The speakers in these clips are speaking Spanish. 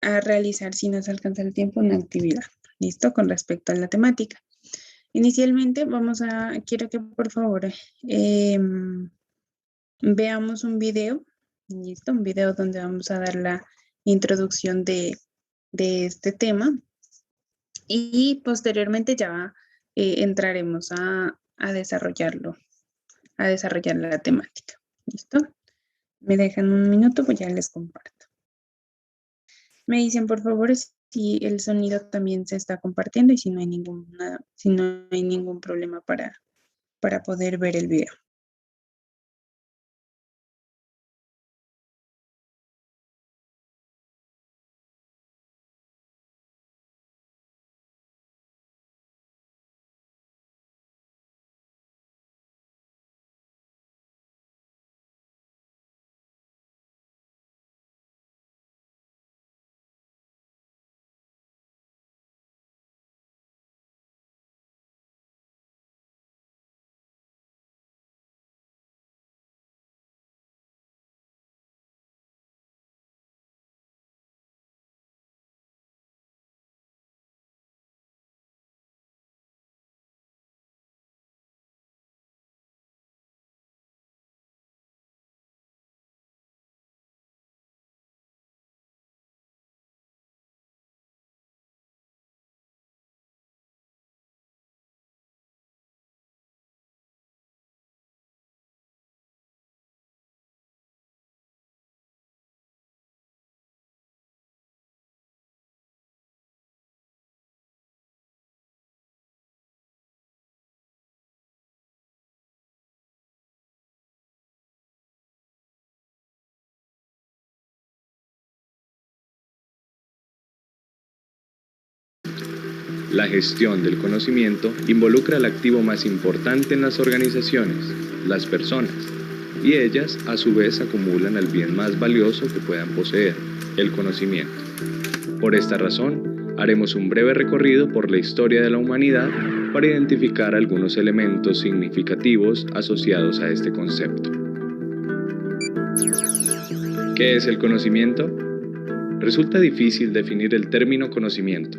a realizar si nos alcanza el tiempo una actividad. ¿Listo? Con respecto a la temática. Inicialmente quiero que por favor veamos un video, ¿listo? Un video donde vamos a dar la introducción de este tema y posteriormente ya entraremos a desarrollarlo, a desarrollar la temática. ¿Listo? Me dejan un minuto, pues ya les comparto. Me dicen por favor si el sonido también se está compartiendo y si no hay ningún problema para poder ver el video. La gestión del conocimiento involucra al activo más importante en las organizaciones, las personas, y ellas a su vez acumulan el bien más valioso que puedan poseer, el conocimiento. Por esta razón, haremos un breve recorrido por la historia de la humanidad para identificar algunos elementos significativos asociados a este concepto. ¿Qué es el conocimiento? Resulta difícil definir el término conocimiento.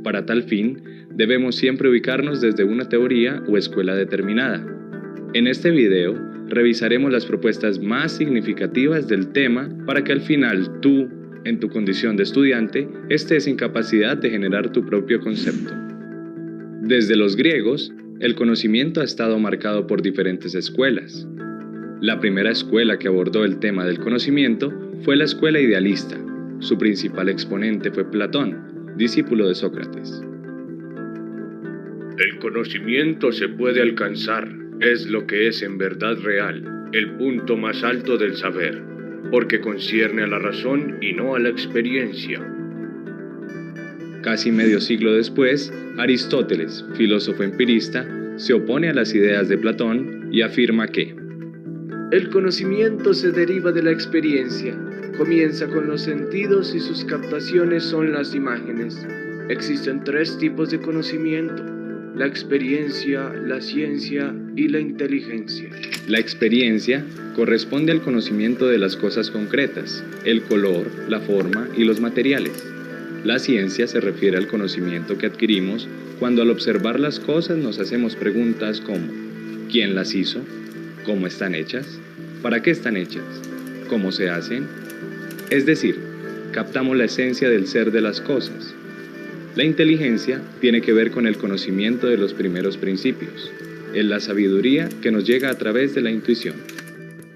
Para tal fin, debemos siempre ubicarnos desde una teoría o escuela determinada. En este video, revisaremos las propuestas más significativas del tema para que al final tú, en tu condición de estudiante, estés en capacidad de generar tu propio concepto. Desde los griegos, el conocimiento ha estado marcado por diferentes escuelas. La primera escuela que abordó el tema del conocimiento fue la escuela idealista. Su principal exponente fue Platón, discípulo de Sócrates. El conocimiento se puede alcanzar, es lo que es en verdad real, el punto más alto del saber, porque concierne a la razón y no a la experiencia. Casi medio siglo después, Aristóteles, filósofo empirista, se opone a las ideas de Platón y afirma que el conocimiento se deriva de la experiencia, comienza con los sentidos y sus captaciones son las imágenes. Existen 3 tipos de conocimiento: la experiencia, la ciencia y la inteligencia. La experiencia corresponde al conocimiento de las cosas concretas, el color, la forma y los materiales. La ciencia se refiere al conocimiento que adquirimos cuando al observar las cosas nos hacemos preguntas como ¿quién las hizo? ¿Cómo están hechas? ¿Para qué están hechas? ¿Cómo se hacen? Es decir, captamos la esencia del ser de las cosas. La inteligencia tiene que ver con el conocimiento de los primeros principios. Es la sabiduría que nos llega a través de la intuición.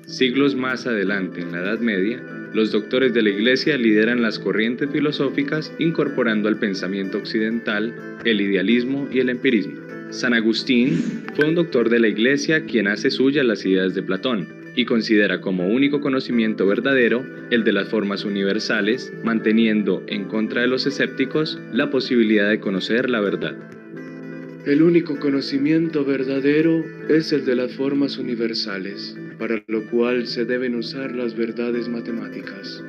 Siglos más adelante, en la Edad Media, los doctores de la Iglesia lideran las corrientes filosóficas incorporando al pensamiento occidental el idealismo y el empirismo. San Agustín fue un doctor de la Iglesia quien hace suyas las ideas de Platón y considera como único conocimiento verdadero el de las formas universales, manteniendo en contra de los escépticos la posibilidad de conocer la verdad. El único conocimiento verdadero es el de las formas universales, para lo cual se deben usar las verdades matemáticas.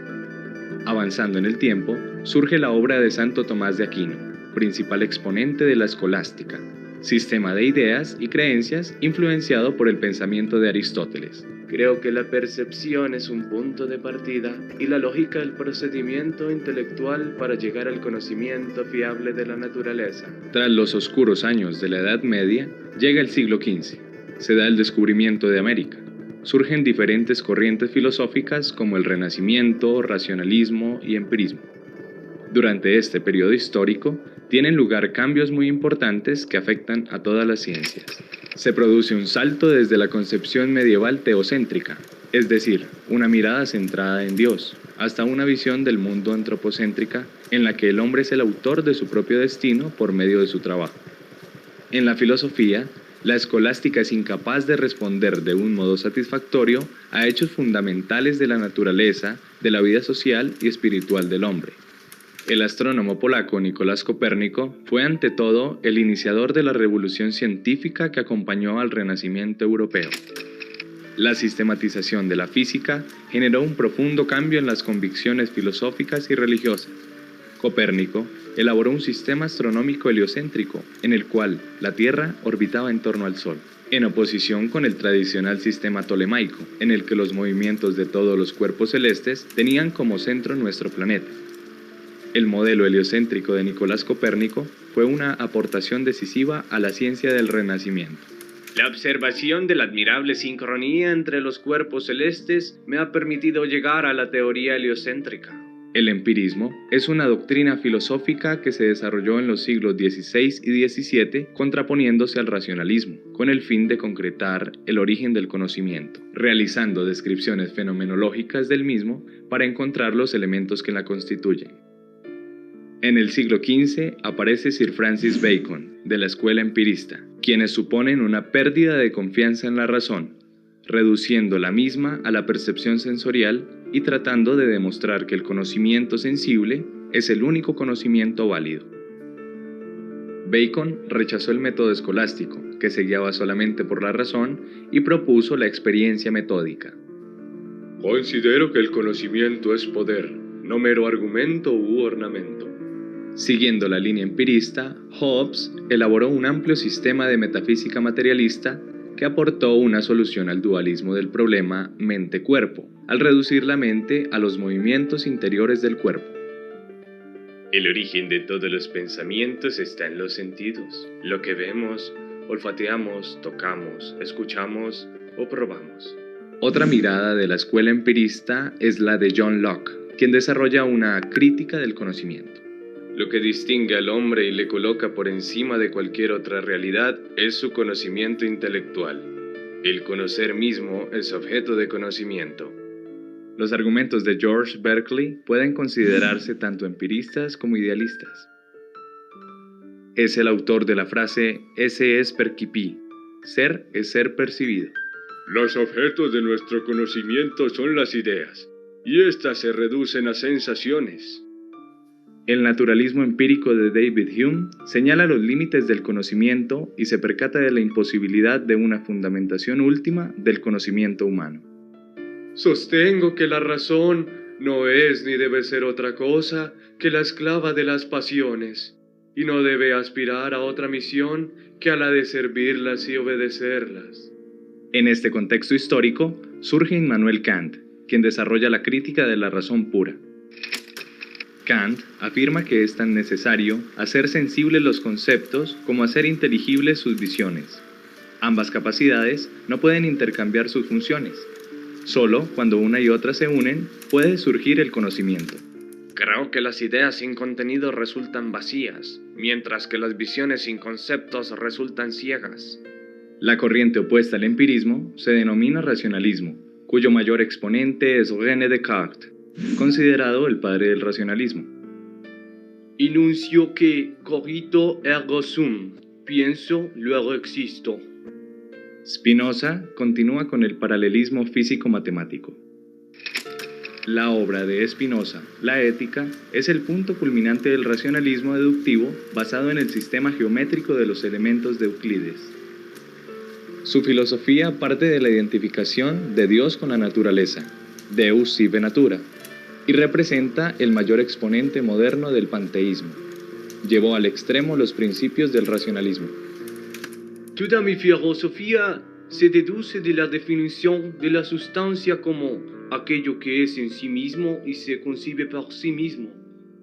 Avanzando en el tiempo, surge la obra de Santo Tomás de Aquino, principal exponente de la escolástica. sistema de ideas y creencias influenciado por el pensamiento de Aristóteles. Creo que la percepción es un punto de partida y la lógica el procedimiento intelectual para llegar al conocimiento fiable de la naturaleza. Tras los oscuros años de la Edad Media, llega el siglo XV. Se da el descubrimiento de América. Surgen diferentes corrientes filosóficas como el Renacimiento, racionalismo y empirismo. Durante este periodo histórico, tienen lugar cambios muy importantes que afectan a todas las ciencias. Se produce un salto desde la concepción medieval teocéntrica, es decir, una mirada centrada en Dios, hasta una visión del mundo antropocéntrica en la que el hombre es el autor de su propio destino por medio de su trabajo. En la filosofía, la escolástica es incapaz de responder de un modo satisfactorio a hechos fundamentales de la naturaleza, de la vida social y espiritual del hombre. El astrónomo polaco Nicolás Copérnico fue ante todo el iniciador de la revolución científica que acompañó al Renacimiento europeo. La sistematización de la física generó un profundo cambio en las convicciones filosóficas y religiosas. Copérnico elaboró un sistema astronómico heliocéntrico en el cual la Tierra orbitaba en torno al Sol, en oposición con el tradicional sistema tolemaico, en el que los movimientos de todos los cuerpos celestes tenían como centro nuestro planeta. El modelo heliocéntrico de Nicolás Copérnico fue una aportación decisiva a la ciencia del Renacimiento. La observación de la admirable sincronía entre los cuerpos celestes me ha permitido llegar a la teoría heliocéntrica. El empirismo es una doctrina filosófica que se desarrolló en los siglos XVI y XVII contraponiéndose al racionalismo, con el fin de concretar el origen del conocimiento, realizando descripciones fenomenológicas del mismo para encontrar los elementos que la constituyen. En el siglo XV aparece Sir Francis Bacon, de la escuela empirista, quienes suponen una pérdida de confianza en la razón, reduciendo la misma a la percepción sensorial y tratando de demostrar que el conocimiento sensible es el único conocimiento válido. Bacon rechazó el método escolástico, que se guiaba solamente por la razón, y propuso la experiencia metódica. Considero que el conocimiento es poder, no mero argumento u ornamento. Siguiendo la línea empirista, Hobbes elaboró un amplio sistema de metafísica materialista que aportó una solución al dualismo del problema mente-cuerpo, al reducir la mente a los movimientos interiores del cuerpo. El origen de todos los pensamientos está en los sentidos, lo que vemos, olfateamos, tocamos, escuchamos o probamos. Otra mirada de la escuela empirista es la de John Locke, quien desarrolla una crítica del conocimiento. Lo que distingue al hombre y le coloca por encima de cualquier otra realidad es su conocimiento intelectual. El conocer mismo es objeto de conocimiento. Los argumentos de George Berkeley pueden considerarse tanto empiristas como idealistas. Es el autor de la frase «esse es percipi», ser es ser percibido. Los objetos de nuestro conocimiento son las ideas, y éstas se reducen a sensaciones. El naturalismo empírico de David Hume señala los límites del conocimiento y se percata de la imposibilidad de una fundamentación última del conocimiento humano. Sostengo que la razón no es ni debe ser otra cosa que la esclava de las pasiones, y no debe aspirar a otra misión que a la de servirlas y obedecerlas. En este contexto histórico surge Immanuel Kant, quien desarrolla la crítica de la razón pura. Kant afirma que es tan necesario hacer sensibles los conceptos como hacer inteligibles sus visiones. Ambas capacidades no pueden intercambiar sus funciones. Solo cuando una y otra se unen puede surgir el conocimiento. Creo que las ideas sin contenido resultan vacías, mientras que las visiones sin conceptos resultan ciegas. La corriente opuesta al empirismo se denomina racionalismo, cuyo mayor exponente es René Descartes, considerado el padre del racionalismo. Enuncio que cogito ergo sum, pienso, luego existo. Spinoza continúa con el paralelismo físico-matemático. La obra de Spinoza, La Ética, es el punto culminante del racionalismo deductivo basado en el sistema geométrico de los elementos de Euclides. Su filosofía parte de la identificación de Dios con la naturaleza, Deus sive natura, y representa el mayor exponente moderno del panteísmo. Llevó al extremo los principios del racionalismo. Toda mi filosofía se deduce de la definición de la sustancia como aquello que es en sí mismo y se concibe por sí mismo,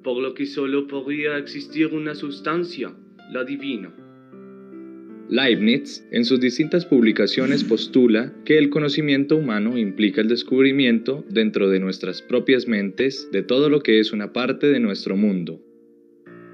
por lo que solo podría existir una sustancia, la divina. Leibniz, en sus distintas publicaciones, postula que el conocimiento humano implica el descubrimiento dentro de nuestras propias mentes de todo lo que es una parte de nuestro mundo.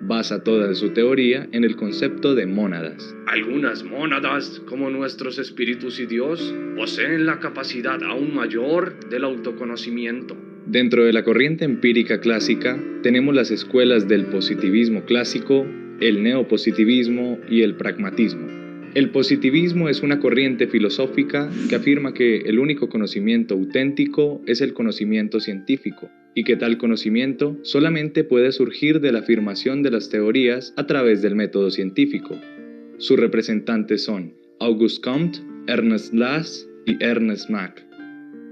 Basa toda su teoría en el concepto de mónadas. Algunas mónadas, como nuestros espíritus y Dios, poseen la capacidad aún mayor del autoconocimiento. Dentro de la corriente empírica clásica, tenemos las escuelas del positivismo clásico, el neopositivismo y el pragmatismo. El positivismo es una corriente filosófica que afirma que el único conocimiento auténtico es el conocimiento científico, y que tal conocimiento solamente puede surgir de la afirmación de las teorías a través del método científico. Sus representantes son Auguste Comte, Ernest Lass y Ernest Mach.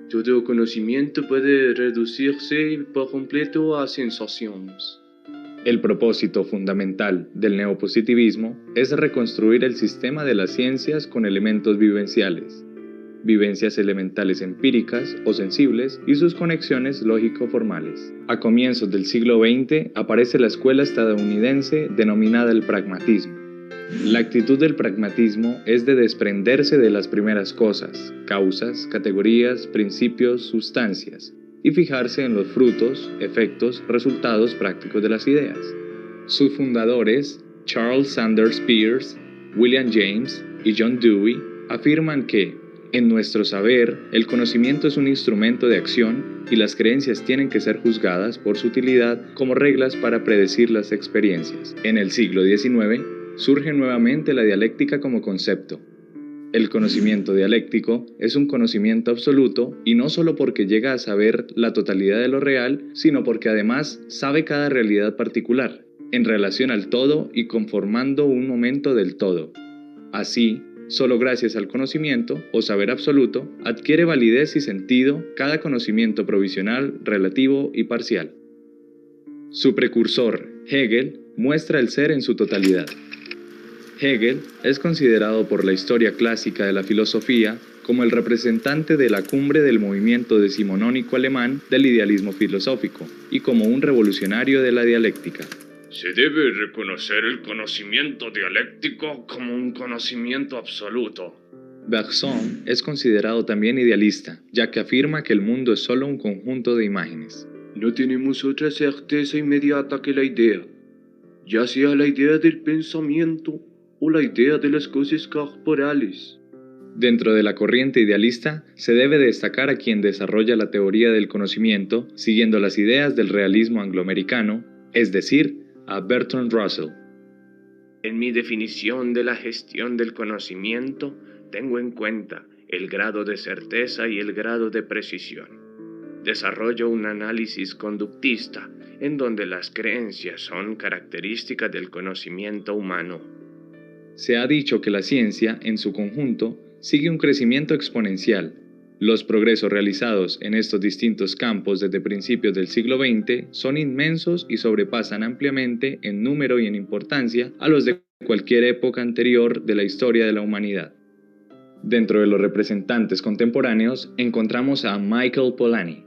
Todo conocimiento puede reducirse por completo a sensaciones. El propósito fundamental del neopositivismo es reconstruir el sistema de las ciencias con elementos vivenciales, vivencias elementales empíricas o sensibles y sus conexiones lógico-formales. A comienzos del siglo XX aparece la escuela estadounidense denominada el pragmatismo. La actitud del pragmatismo es de desprenderse de las primeras cosas, causas, categorías, principios, sustancias, y fijarse en los frutos, efectos, resultados prácticos de las ideas. Sus fundadores, Charles Sanders Peirce, William James y John Dewey, afirman que, en nuestro saber, el conocimiento es un instrumento de acción y las creencias tienen que ser juzgadas por su utilidad como reglas para predecir las experiencias. En el siglo XIX, surge nuevamente la dialéctica como concepto. El conocimiento dialéctico es un conocimiento absoluto y no solo porque llega a saber la totalidad de lo real, sino porque además sabe cada realidad particular, en relación al todo y conformando un momento del todo. Así, solo gracias al conocimiento o saber absoluto adquiere validez y sentido cada conocimiento provisional, relativo y parcial. Su precursor, Hegel, muestra el ser en su totalidad. Hegel es considerado por la historia clásica de la filosofía como el representante de la cumbre del movimiento decimonónico alemán del idealismo filosófico y como un revolucionario de la dialéctica. Se debe reconocer el conocimiento dialéctico como un conocimiento absoluto. Bergson es considerado también idealista, ya que afirma que el mundo es solo un conjunto de imágenes. No tenemos otra certeza inmediata que la idea, ya sea la idea del pensamiento o la idea de las cosas corporales. Dentro de la corriente idealista, se debe destacar a quien desarrolla la teoría del conocimiento siguiendo las ideas del realismo angloamericano, es decir, a Bertrand Russell. En mi definición de la gestión del conocimiento, tengo en cuenta el grado de certeza y el grado de precisión. Desarrollo un análisis conductista en donde las creencias son características del conocimiento humano. Se ha dicho que la ciencia, en su conjunto, sigue un crecimiento exponencial. Los progresos realizados en estos distintos campos desde principios del siglo XX son inmensos y sobrepasan ampliamente en número y en importancia a los de cualquier época anterior de la historia de la humanidad. Dentro de los representantes contemporáneos encontramos a Michael Polanyi.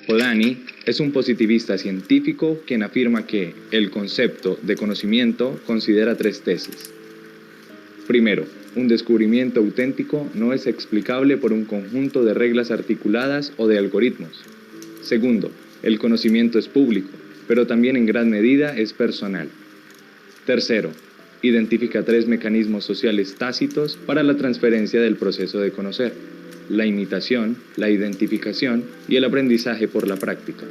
Polanyi es un positivista científico quien afirma que el concepto de conocimiento considera tres tesis. Primero, un descubrimiento auténtico no es explicable por un conjunto de reglas articuladas o de algoritmos. Segundo, el conocimiento es público, pero también en gran medida es personal. Tercero, identifica tres mecanismos sociales tácitos para la transferencia del proceso de conocer: la imitación, la identificación y el aprendizaje por la práctica.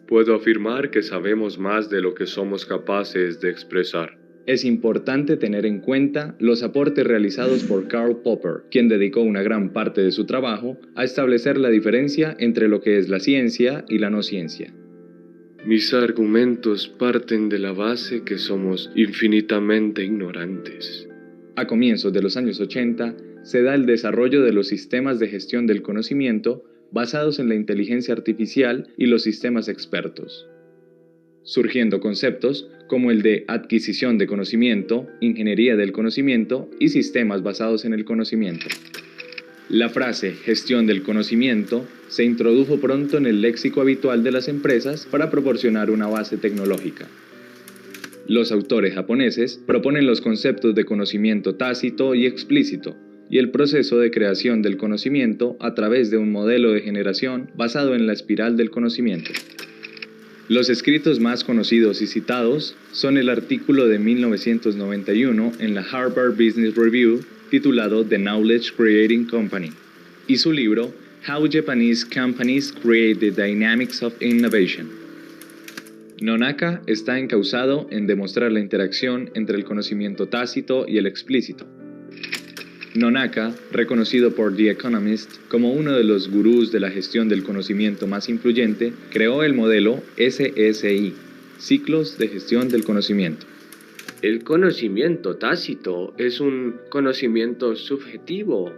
Puedo afirmar que sabemos más de lo que somos capaces de expresar. Es importante tener en cuenta los aportes realizados por Karl Popper, quien dedicó una gran parte de su trabajo a establecer la diferencia entre lo que es la ciencia y la no ciencia. Mis argumentos parten de la base que somos infinitamente ignorantes. A comienzos de los años 80, se da el desarrollo de los sistemas de gestión del conocimiento basados en la inteligencia artificial y los sistemas expertos. surgiendo conceptos como el de adquisición de conocimiento, ingeniería del conocimiento y sistemas basados en el conocimiento. La frase gestión del conocimiento se introdujo pronto en el léxico habitual de las empresas para proporcionar una base tecnológica. Los autores japoneses proponen los conceptos de conocimiento tácito y explícito, y el proceso de creación del conocimiento a través de un modelo de generación basado en la espiral del conocimiento. Los escritos más conocidos y citados son el artículo de 1991 en la Harvard Business Review titulado The Knowledge Creating Company y su libro How Japanese Companies Create the Dynamics of Innovation. Nonaka está encausado en demostrar la interacción entre el conocimiento tácito y el explícito. Nonaka, reconocido por The Economist como uno de los gurús de la gestión del conocimiento más influyente, creó el modelo SSI, Ciclos de Gestión del Conocimiento. El conocimiento tácito es un conocimiento subjetivo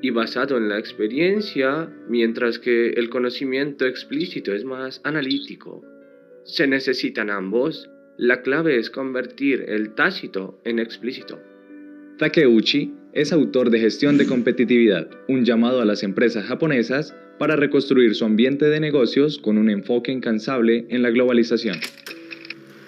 y basado en la experiencia, mientras que el conocimiento explícito es más analítico. Se necesitan ambos. La clave es convertir el tácito en explícito. Takeuchi es autor de Gestión de Competitividad, un llamado a las empresas japonesas para reconstruir su ambiente de negocios con un enfoque incansable en la globalización.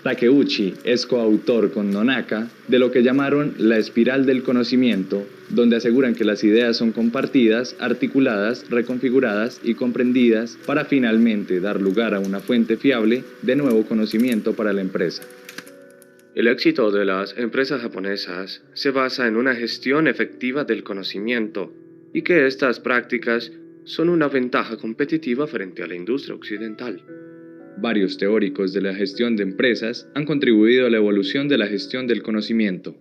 Takeuchi es coautor con Nonaka de lo que llamaron la espiral del conocimiento, donde aseguran que las ideas son compartidas, articuladas, reconfiguradas y comprendidas para finalmente dar lugar a una fuente fiable de nuevo conocimiento para la empresa. El éxito de las empresas japonesas se basa en una gestión efectiva del conocimiento y que estas prácticas son una ventaja competitiva frente a la industria occidental. Varios teóricos de la gestión de empresas han contribuido a la evolución de la gestión del conocimiento,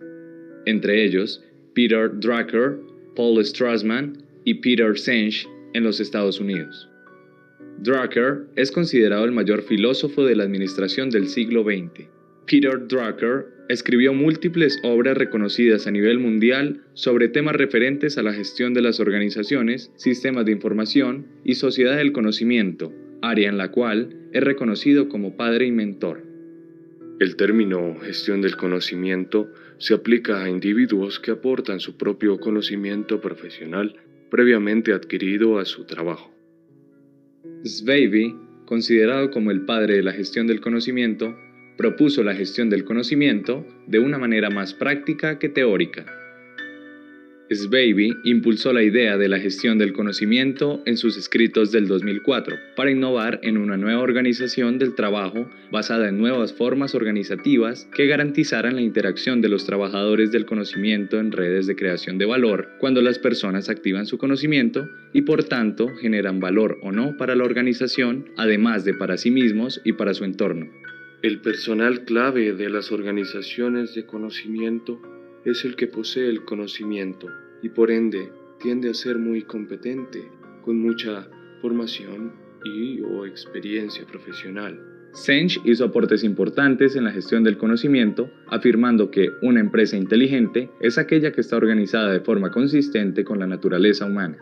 entre ellos Peter Drucker, Paul Strassman y Peter Senge en los Estados Unidos. Drucker es considerado el mayor filósofo de la administración del siglo XX. Peter Drucker escribió múltiples obras reconocidas a nivel mundial sobre temas referentes a la gestión de las organizaciones, sistemas de información y sociedad del conocimiento, área en la cual es reconocido como padre y mentor. El término gestión del conocimiento se aplica a individuos que aportan su propio conocimiento profesional previamente adquirido a su trabajo. Zweig, considerado como el padre de la gestión del conocimiento, propuso la gestión del conocimiento de una manera más práctica que teórica. Zweig impulsó la idea de la gestión del conocimiento en sus escritos del 2004 para innovar en una nueva organización del trabajo basada en nuevas formas organizativas que garantizaran la interacción de los trabajadores del conocimiento en redes de creación de valor cuando las personas activan su conocimiento y por tanto generan valor o no para la organización, además de para sí mismos y para su entorno. El personal clave de las organizaciones de conocimiento es el que posee el conocimiento y por ende tiende a ser muy competente, con mucha formación o experiencia profesional. Senge hizo aportes importantes en la gestión del conocimiento, afirmando que una empresa inteligente es aquella que está organizada de forma consistente con la naturaleza humana.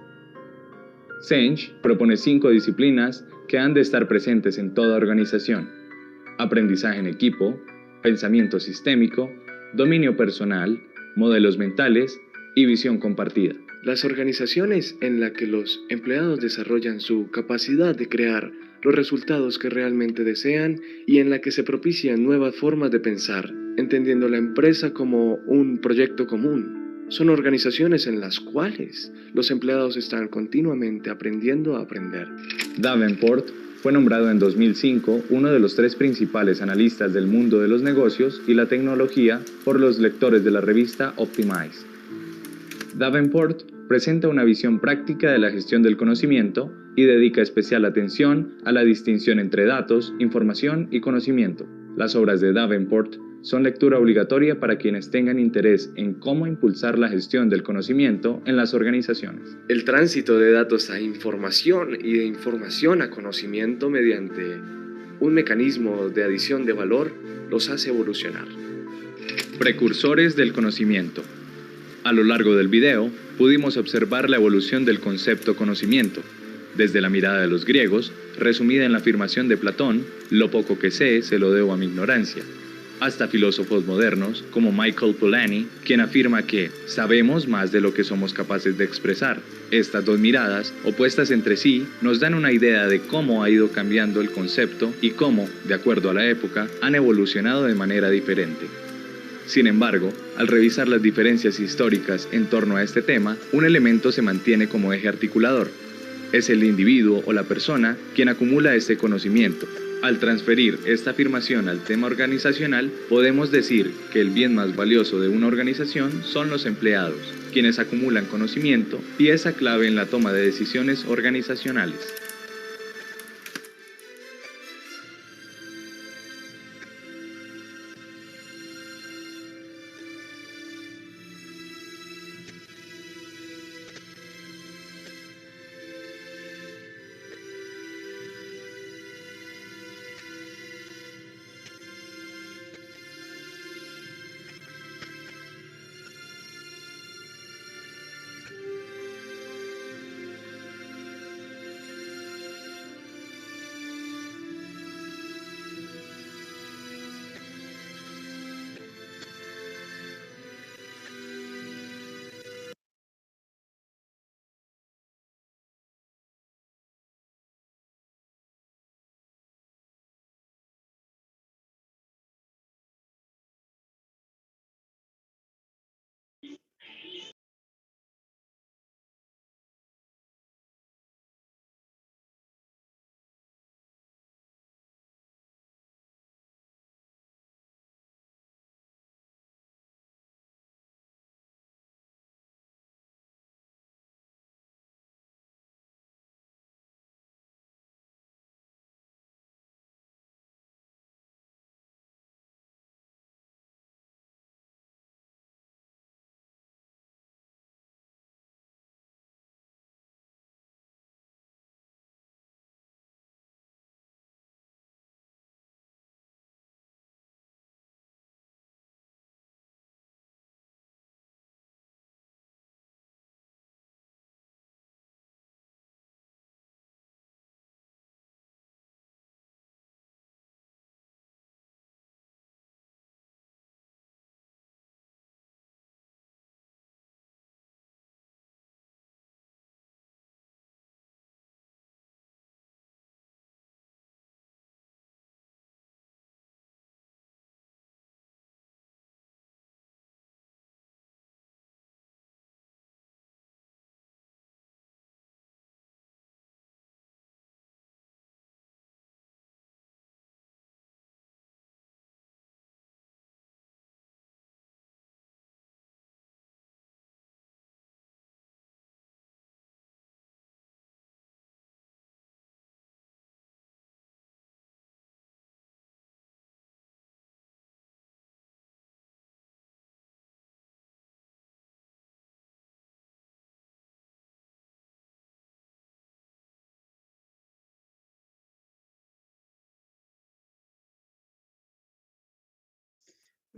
Senge propone 5 disciplinas que han de estar presentes en toda organización: aprendizaje en equipo, pensamiento sistémico, dominio personal, modelos mentales y visión compartida. Las organizaciones en las que los empleados desarrollan su capacidad de crear los resultados que realmente desean y en la que se propician nuevas formas de pensar, entendiendo la empresa como un proyecto común, son organizaciones en las cuales los empleados están continuamente aprendiendo a aprender. Davenport fue nombrado en 2005 uno de los 3 principales analistas del mundo de los negocios y la tecnología por los lectores de la revista Optimize. Davenport presenta una visión práctica de la gestión del conocimiento y dedica especial atención a la distinción entre datos, información y conocimiento. Las obras de Davenport son lectura obligatoria para quienes tengan interés en cómo impulsar la gestión del conocimiento en las organizaciones. El tránsito de datos a información y de información a conocimiento mediante un mecanismo de adición de valor los hace evolucionar. Precursores del conocimiento. A lo largo del video pudimos observar la evolución del concepto conocimiento, desde la mirada de los griegos, resumida en la afirmación de Platón, lo poco que sé se lo debo a mi ignorancia, hasta filósofos modernos como Michael Polanyi, quien afirma que sabemos más de lo que somos capaces de expresar. Estas dos miradas, opuestas entre sí, nos dan una idea de cómo ha ido cambiando el concepto y cómo, de acuerdo a la época, han evolucionado de manera diferente. Sin embargo, al revisar las diferencias históricas en torno a este tema, un elemento se mantiene como eje articulador. Es el individuo o la persona quien acumula este conocimiento. Al transferir esta afirmación al tema organizacional, podemos decir que el bien más valioso de una organización son los empleados, quienes acumulan conocimiento, pieza clave en la toma de decisiones organizacionales.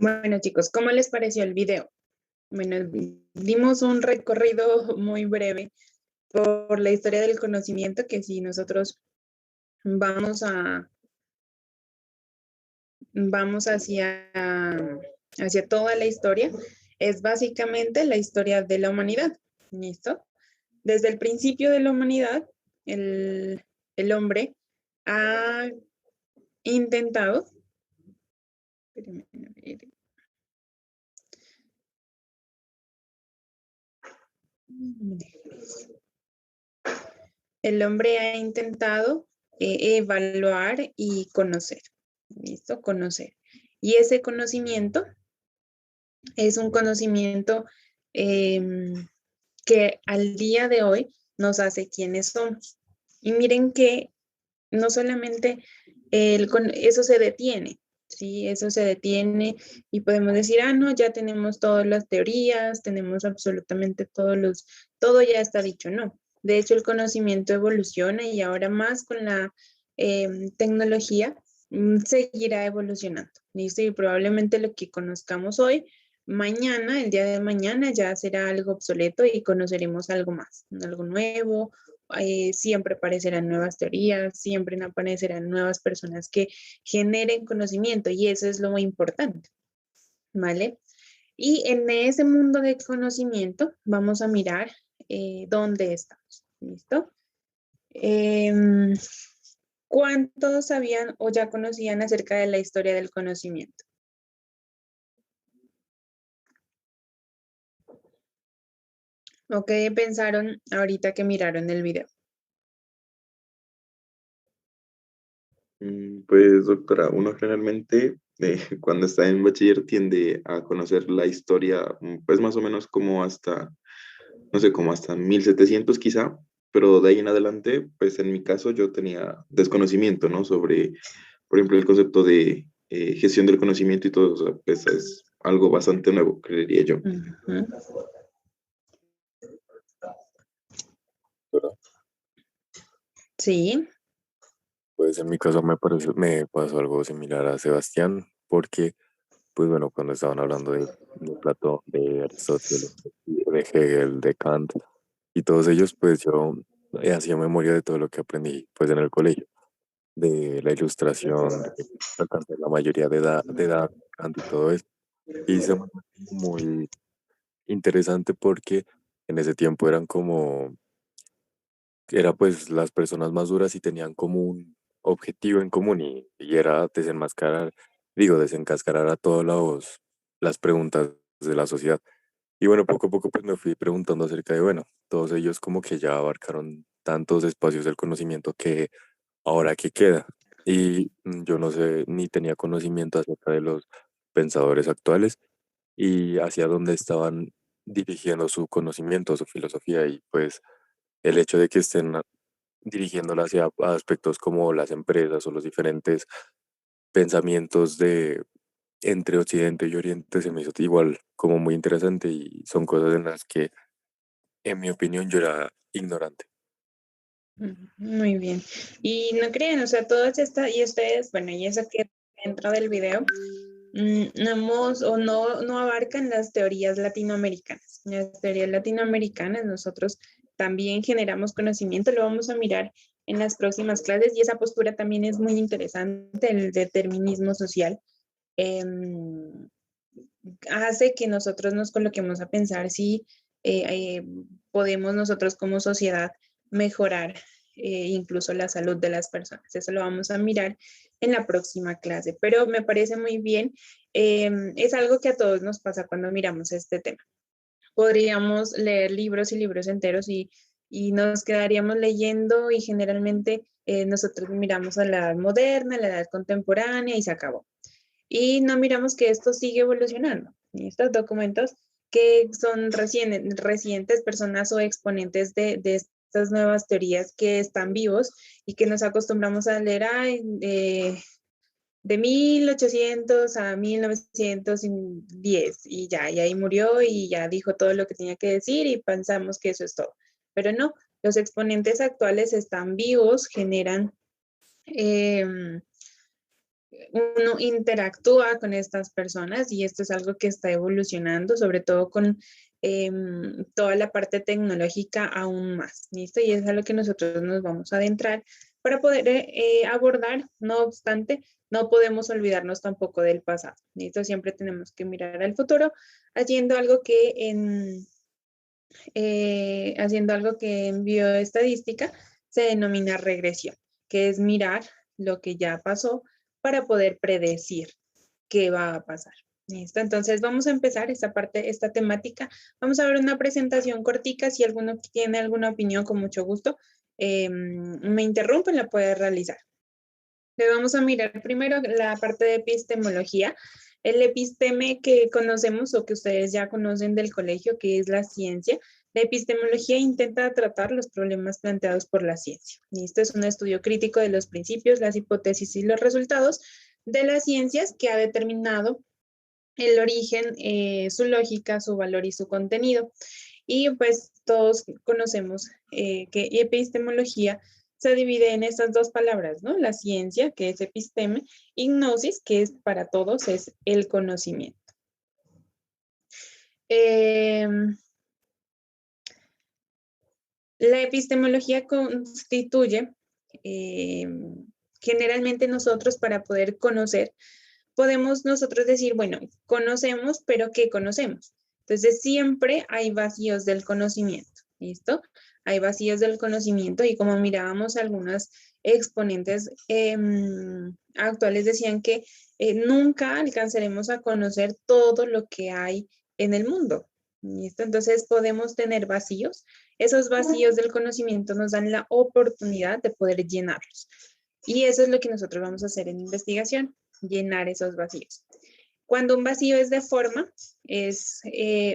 Bueno, chicos, ¿cómo les pareció el video? Bueno, dimos un recorrido muy breve por la historia del conocimiento, que si nosotros vamos hacia toda la historia, es básicamente la historia de la humanidad. ¿Listo? Desde el principio de la humanidad, el hombre ha intentado, el hombre ha intentado evaluar y conocer. ¿Listo? Conocer. Y ese conocimiento es un conocimiento que al día de hoy nos hace quienes somos. Y miren que no solamente eso se detiene, ¿sí? Eso se detiene y podemos decir, no, ya tenemos todas las teorías, tenemos absolutamente todo ya está dicho, no. De hecho, el conocimiento evoluciona y ahora más con la tecnología seguirá evolucionando, ¿listo? Y probablemente lo que conozcamos hoy, mañana, el día de mañana, ya será algo obsoleto y conoceremos algo más, algo nuevo siempre aparecerán nuevas teorías, siempre aparecerán nuevas personas que generen conocimiento y eso es lo muy importante, ¿vale? Y en ese mundo de conocimiento vamos a mirar dónde estamos, ¿listo? Em, ¿Cuántos sabían o ya conocían acerca de la historia del conocimiento? ¿O qué pensaron ahorita que miraron el video? Pues, doctora, uno generalmente cuando está en bachiller tiende a conocer la historia, pues más o menos como hasta, no sé, como hasta 1700 quizá, pero de ahí en adelante, pues en mi caso yo tenía desconocimiento, ¿no? Sobre, por ejemplo, el concepto de gestión del conocimiento y todo eso, pues es algo bastante nuevo, creería yo. Ujú. ¿Verdad? Sí. Pues en mi caso me pasó algo similar a Sebastián, porque, pues bueno, cuando estaban hablando de Platón, de Aristóteles, de Hegel, de Kant y todos ellos, pues yo hacía memoria de todo lo que aprendí pues en el colegio, de la ilustración, de alcanzar la mayoría de edad, Kant y todo eso. Y se me hizo muy interesante porque en ese tiempo era pues las personas más duras y tenían como un objetivo en común y era desencascarar a todas las preguntas de la sociedad. Y bueno, poco a poco pues me fui preguntando acerca de, bueno, todos ellos como que ya abarcaron tantos espacios del conocimiento que ahora qué queda. Y yo no sé, ni tenía conocimiento acerca de los pensadores actuales y hacia dónde estaban dirigiendo su conocimiento, su filosofía y pues el hecho de que estén dirigiéndola hacia aspectos como las empresas o los diferentes pensamientos de entre Occidente y Oriente se me hizo igual como muy interesante y son cosas en las que, en mi opinión, yo era ignorante. Muy bien. Y no creen, o sea, todas estas, y ustedes, bueno, y eso que dentro del video, no abarcan las teorías latinoamericanas. Las teorías latinoamericanas, nosotros también generamos conocimiento, lo vamos a mirar en las próximas clases, y esa postura también es muy interesante, el determinismo social. em, Hace que nosotros nos coloquemos a pensar si podemos nosotros como sociedad mejorar incluso la salud de las personas. Eso lo vamos a mirar en la próxima clase, pero me parece muy bien. Es algo que a todos nos pasa cuando miramos este tema. Podríamos leer libros y libros enteros y nos quedaríamos leyendo y generalmente nosotros miramos a la edad moderna, a la edad contemporánea y se acabó. Y no miramos que esto sigue evolucionando. Y estos documentos que son recientes personas o exponentes de estas nuevas teorías que están vivos y que nos acostumbramos a leer de 1800 a 1910 y ya, y ahí murió y ya dijo todo lo que tenía que decir y pensamos que eso es todo. Pero no, los exponentes actuales están vivos, generan uno interactúa con estas personas y esto es algo que está evolucionando, sobre todo con toda la parte tecnológica aún más, ¿listo? Y es a lo que nosotros nos vamos a adentrar para poder abordar. No obstante, no podemos olvidarnos tampoco del pasado, ¿listo? Siempre tenemos que mirar al futuro haciendo algo haciendo algo que en bioestadística se denomina regresión, que es mirar lo que ya pasó para poder predecir qué va a pasar. ¿Listo? Entonces vamos a empezar esta parte, esta temática. Vamos a ver una presentación cortica. Si alguno tiene alguna opinión, con mucho gusto, me interrumpen, la puede realizar. Le vamos a mirar primero la parte de epistemología. El episteme que conocemos o que ustedes ya conocen del colegio, que es la ciencia. La epistemología intenta tratar los problemas planteados por la ciencia. Y esto es un estudio crítico de los principios, las hipótesis y los resultados de las ciencias que ha determinado el origen, su lógica, su valor y su contenido. Y pues todos conocemos que epistemología se divide en estas dos palabras, ¿no? La ciencia, que es episteme, y gnosis, que es para todos, es el conocimiento. Eh, La epistemología constituye, generalmente nosotros para poder conocer, podemos nosotros decir, bueno, conocemos, pero ¿qué conocemos? Entonces siempre hay vacíos del conocimiento, ¿listo? Hay vacíos del conocimiento y como mirábamos algunas exponentes actuales decían que nunca alcanzaremos a conocer todo lo que hay en el mundo, ¿listo? Entonces podemos tener vacíos. Esos vacíos del conocimiento nos dan la oportunidad de poder llenarlos. Y eso es lo que nosotros vamos a hacer en investigación, llenar esos vacíos. Cuando un vacío es de forma, es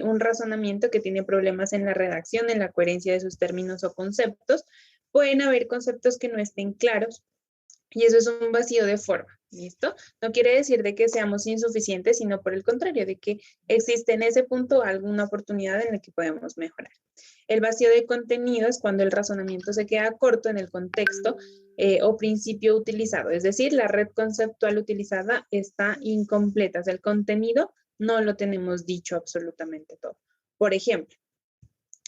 un razonamiento que tiene problemas en la redacción, en la coherencia de sus términos o conceptos. Pueden haber conceptos que no estén claros y eso es un vacío de forma, ¿listo? No quiere decir de que seamos insuficientes, sino por el contrario, de que existe en ese punto alguna oportunidad en la que podemos mejorar. El vacío de contenido es cuando el razonamiento se queda corto en el contexto o principio utilizado, es decir, la red conceptual utilizada está incompleta, o sea, el contenido no lo tenemos dicho absolutamente todo. Por ejemplo,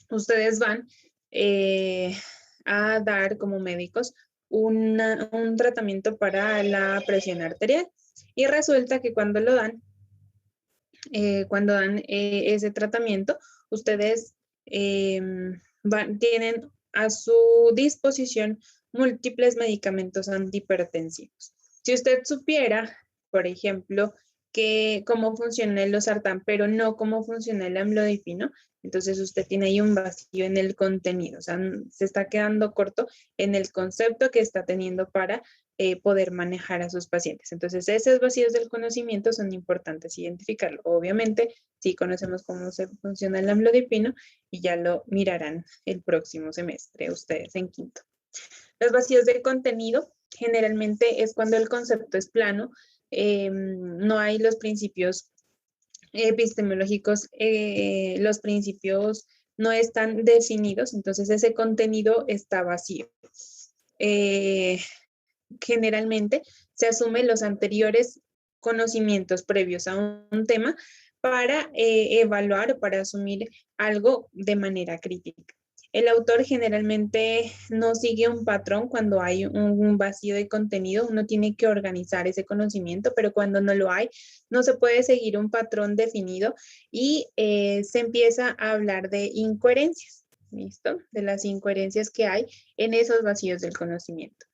ustedes van a dar como médicos un tratamiento para la presión arterial y resulta que cuando lo dan, ese tratamiento, ustedes tienen a su disposición múltiples medicamentos antihipertensivos. Si usted supiera, por ejemplo, cómo funciona el losartán, pero no cómo funciona el amlodipino, entonces usted tiene ahí un vacío en el contenido, o sea, se está quedando corto en el concepto que está teniendo para poder manejar a sus pacientes. Entonces, esos vacíos del conocimiento son importantes identificarlo. Obviamente, sí conocemos cómo se funciona el amlodipino y ya lo mirarán el próximo semestre ustedes en quinto. Los vacíos de contenido generalmente es cuando el concepto es plano, no hay los principios epistemológicos, los principios no están definidos, entonces ese contenido está vacío. Generalmente se asumen los anteriores conocimientos previos a un tema para evaluar o para asumir algo de manera crítica. El autor generalmente no sigue un patrón cuando hay un vacío de contenido, uno tiene que organizar ese conocimiento, pero cuando no lo hay, no se puede seguir un patrón definido y se empieza a hablar de incoherencias, ¿listo? De las incoherencias que hay en esos vacíos del conocimiento.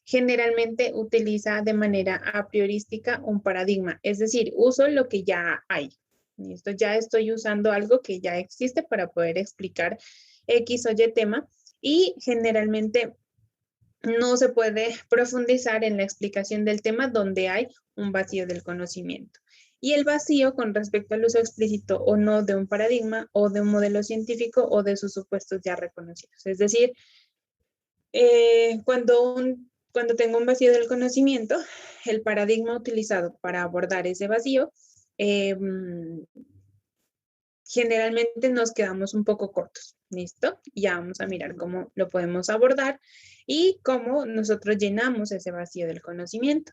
Generalmente utiliza de manera a priorística un paradigma, es decir, uso lo que ya hay. ¿Listo? Ya estoy usando algo que ya existe para poder explicar X o Y tema y generalmente no se puede profundizar en la explicación del tema donde hay un vacío del conocimiento. Y el vacío con respecto al uso explícito o no de un paradigma o de un modelo científico o de sus supuestos ya reconocidos. Es decir, cuando tengo un vacío del conocimiento, el paradigma utilizado para abordar ese vacío, generalmente nos quedamos un poco cortos, ¿listo? Ya vamos a mirar cómo lo podemos abordar y cómo nosotros llenamos ese vacío del conocimiento.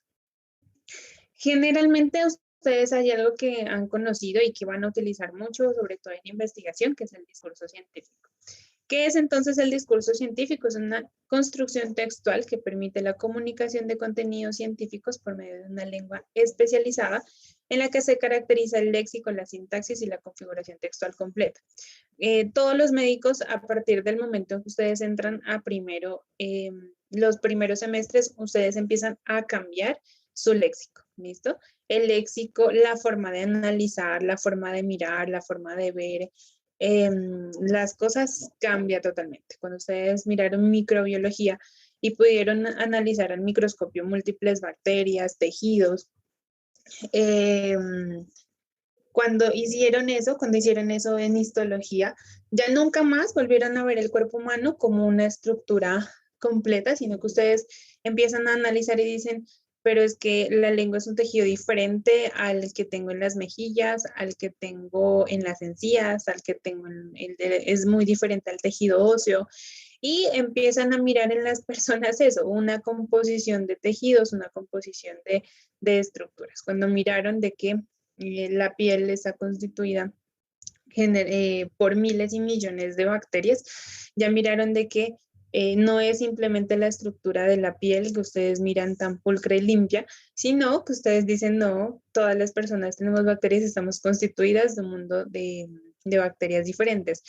Generalmente ustedes hay algo que han conocido y que van a utilizar mucho, sobre todo en investigación, que es el discurso científico. ¿Qué es entonces el discurso científico? Es una construcción textual que permite la comunicación de contenidos científicos por medio de una lengua especializada en la que se caracteriza el léxico, la sintaxis y la configuración textual completa. Todos los médicos, a partir del momento en que ustedes entran a los primeros semestres, ustedes empiezan a cambiar su léxico, ¿listo? El léxico, la forma de analizar, la forma de mirar, la forma de ver, las cosas cambian totalmente. Cuando ustedes miraron microbiología y pudieron analizar al microscopio múltiples bacterias, tejidos, cuando hicieron eso en histología, ya nunca más volvieron a ver el cuerpo humano como una estructura completa, sino que ustedes empiezan a analizar y dicen, pero es que la lengua es un tejido diferente al que tengo en las mejillas, al que tengo en las encías, al que tengo es muy diferente al tejido óseo. Y empiezan a mirar en las personas eso, una composición de tejidos, una composición de estructuras. Cuando miraron de que la piel está constituida por miles y millones de bacterias, ya miraron de que no es simplemente la estructura de la piel que ustedes miran tan pulcra y limpia, sino que ustedes dicen, no, todas las personas tenemos bacterias, estamos constituidas de un mundo de bacterias diferentes.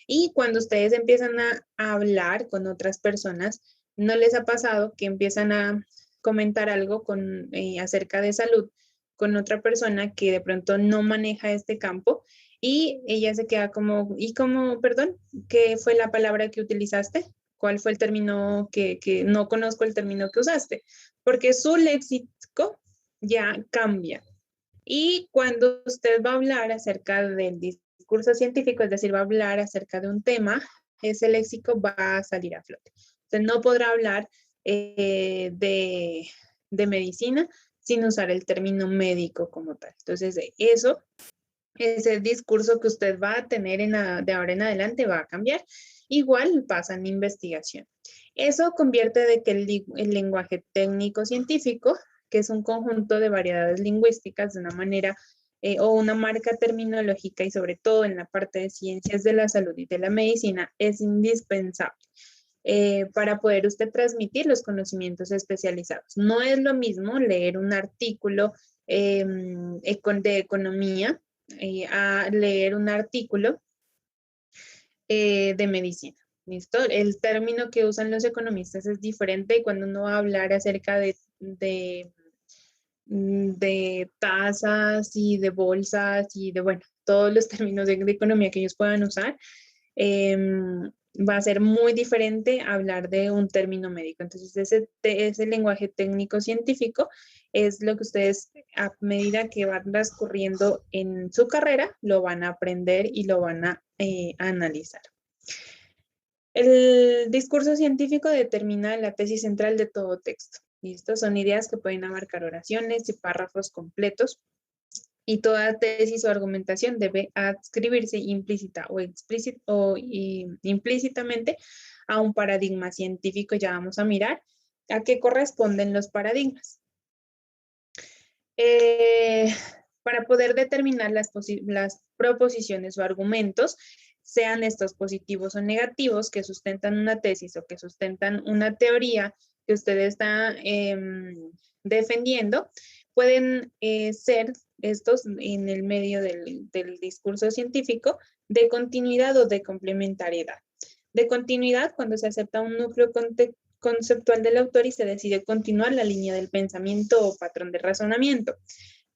Y cuando ustedes empiezan a hablar con otras personas, ¿no les ha pasado que empiezan a comentar algo acerca de salud con otra persona que de pronto no maneja este campo y ella se queda como, ¿y cómo, perdón, qué fue la palabra que utilizaste? ¿Cuál fue el término que no conozco el término que usaste? Porque su léxico ya cambia. Y cuando usted va a hablar acerca del discurso científico, es decir, va a hablar acerca de un tema, ese léxico va a salir a flote. Usted no podrá hablar de medicina sin usar el término médico como tal. Entonces, ese discurso que usted va a tener de ahora en adelante va a cambiar. Igual pasa en investigación. Eso convierte de que el lenguaje técnico científico, que es un conjunto de variedades lingüísticas de una manera o una marca terminológica y sobre todo en la parte de ciencias de la salud y de la medicina, es indispensable para poder usted transmitir los conocimientos especializados. No es lo mismo leer un artículo de economía a leer un artículo de medicina. ¿Listo? El término que usan los economistas es diferente y cuando uno va a hablar acerca de tasas y de bolsas y de, bueno, todos los términos de economía que ellos puedan usar, va a ser muy diferente hablar de un término médico. Entonces, ese lenguaje técnico científico es lo que ustedes, a medida que van transcurriendo en su carrera, lo van a aprender y lo van a analizar. El discurso científico determina la tesis central de todo texto. ¿Listo? Son ideas que pueden abarcar oraciones y párrafos completos. Y toda tesis o argumentación debe adscribirse implícita o implícitamente a un paradigma científico. Ya vamos a mirar a qué corresponden los paradigmas. Para poder determinar las proposiciones o argumentos, sean estos positivos o negativos, que sustentan una tesis o que sustentan una teoría que usted está defendiendo, pueden ser estos en el medio del discurso científico de continuidad o de complementariedad. De continuidad, cuando se acepta un núcleo conceptual del autor y se decide continuar la línea del pensamiento o patrón de razonamiento,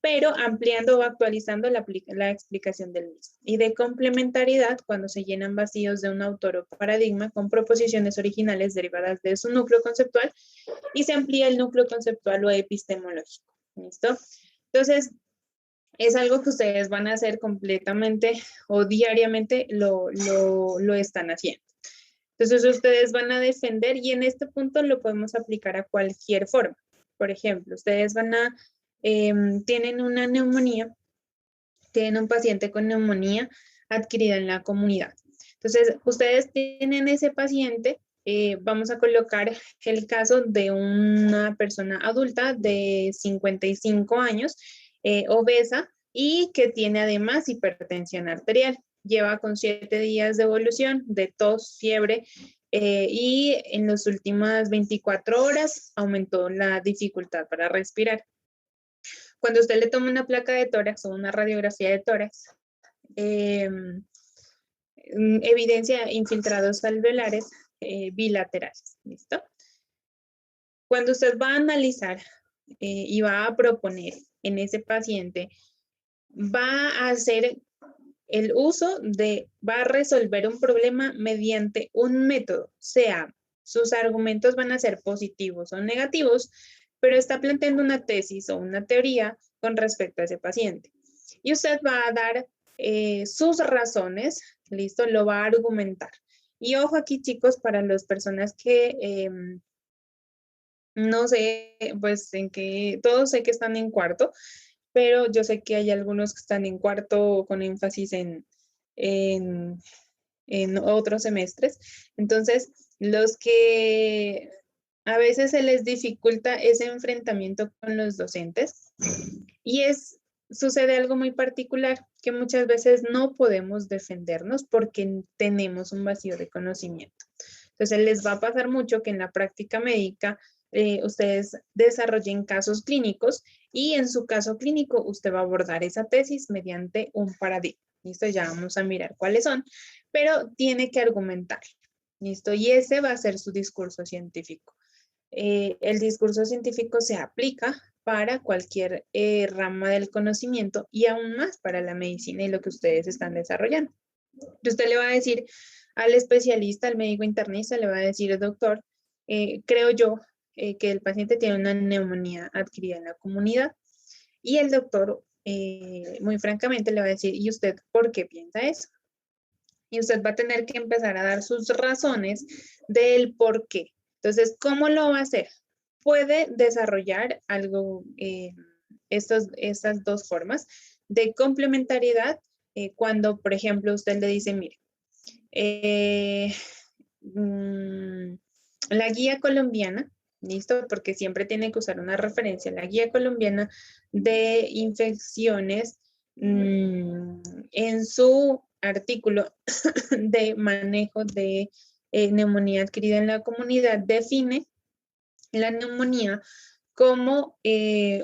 pero ampliando o actualizando la explicación del mismo. Y de complementariedad, cuando se llenan vacíos de un autor o paradigma con proposiciones originales derivadas de su núcleo conceptual y se amplía el núcleo conceptual o epistemológico. ¿Listo? Entonces, es algo que ustedes van a hacer completamente o diariamente lo están haciendo. Entonces, ustedes van a defender y en este punto lo podemos aplicar a cualquier forma. Por ejemplo, ustedes tienen una neumonía, tienen un paciente con neumonía adquirida en la comunidad. Entonces, ustedes tienen ese paciente, vamos a colocar el caso de una persona adulta de 55 años, obesa y que tiene además hipertensión arterial. Lleva con 7 días de evolución de tos, fiebre, y en las últimas 24 horas aumentó la dificultad para respirar. Cuando usted le toma una placa de tórax o una radiografía de tórax, evidencia infiltrados alveolares bilaterales. ¿Listo? Cuando usted va a analizar y va a proponer en ese paciente, va a hacer el uso va a resolver un problema mediante un método, sea sus argumentos van a ser positivos o negativos, pero está planteando una tesis o una teoría con respecto a ese paciente. Y usted va a dar sus razones, listo, lo va a argumentar. Y ojo aquí, chicos, para las personas que no sé, pues todos sé que están en cuarto, pero yo sé que hay algunos que están en cuarto con énfasis en otros semestres. Entonces, los que a veces se les dificulta ese enfrentamiento con los docentes y es sucede algo muy particular, que muchas veces no podemos defendernos porque tenemos un vacío de conocimiento. Entonces les va a pasar mucho que en la práctica médica ustedes desarrollen casos clínicos y en su caso clínico usted va a abordar esa tesis mediante un paradigma. ¿Listo? Ya vamos a mirar cuáles son, pero tiene que argumentar. ¿Listo? Y ese va a ser su discurso científico. El discurso científico se aplica para cualquier rama del conocimiento y aún más para la medicina y lo que ustedes están desarrollando. Usted le va a decir al especialista, al médico internista, le va a decir, doctor, creo yo que el paciente tiene una neumonía adquirida en la comunidad y el doctor, muy francamente, le va a decir, ¿y usted por qué piensa eso? Y usted va a tener que empezar a dar sus razones del por qué. Entonces, ¿cómo lo va a hacer? Puede desarrollar algo, estas dos formas de complementariedad cuando, por ejemplo, usted le dice, mire, la guía colombiana, ¿listo? Porque siempre tiene que usar una referencia, la guía colombiana de infecciones en su artículo de manejo de neumonía adquirida en la comunidad define la neumonía como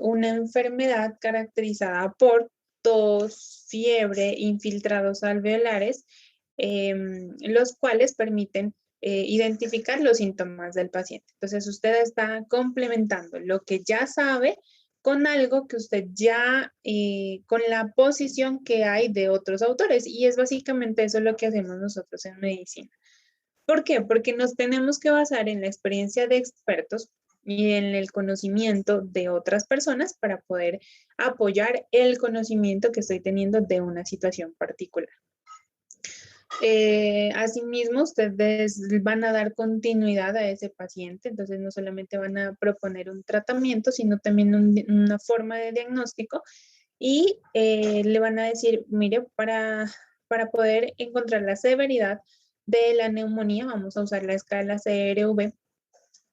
una enfermedad caracterizada por tos, fiebre, infiltrados alveolares, los cuales permiten identificar los síntomas del paciente. Entonces, usted está complementando lo que ya sabe con algo que usted ya, con la posición que hay de otros autores. Y es básicamente eso lo que hacemos nosotros en medicina. ¿Por qué? Porque nos tenemos que basar en la experiencia de expertos y en el conocimiento de otras personas para poder apoyar el conocimiento que estoy teniendo de una situación particular. Asimismo, ustedes van a dar continuidad a ese paciente, entonces no solamente van a proponer un tratamiento, sino también una forma de diagnóstico y le van a decir, mire, para poder encontrar la severidad de la neumonía, vamos a usar la escala CRV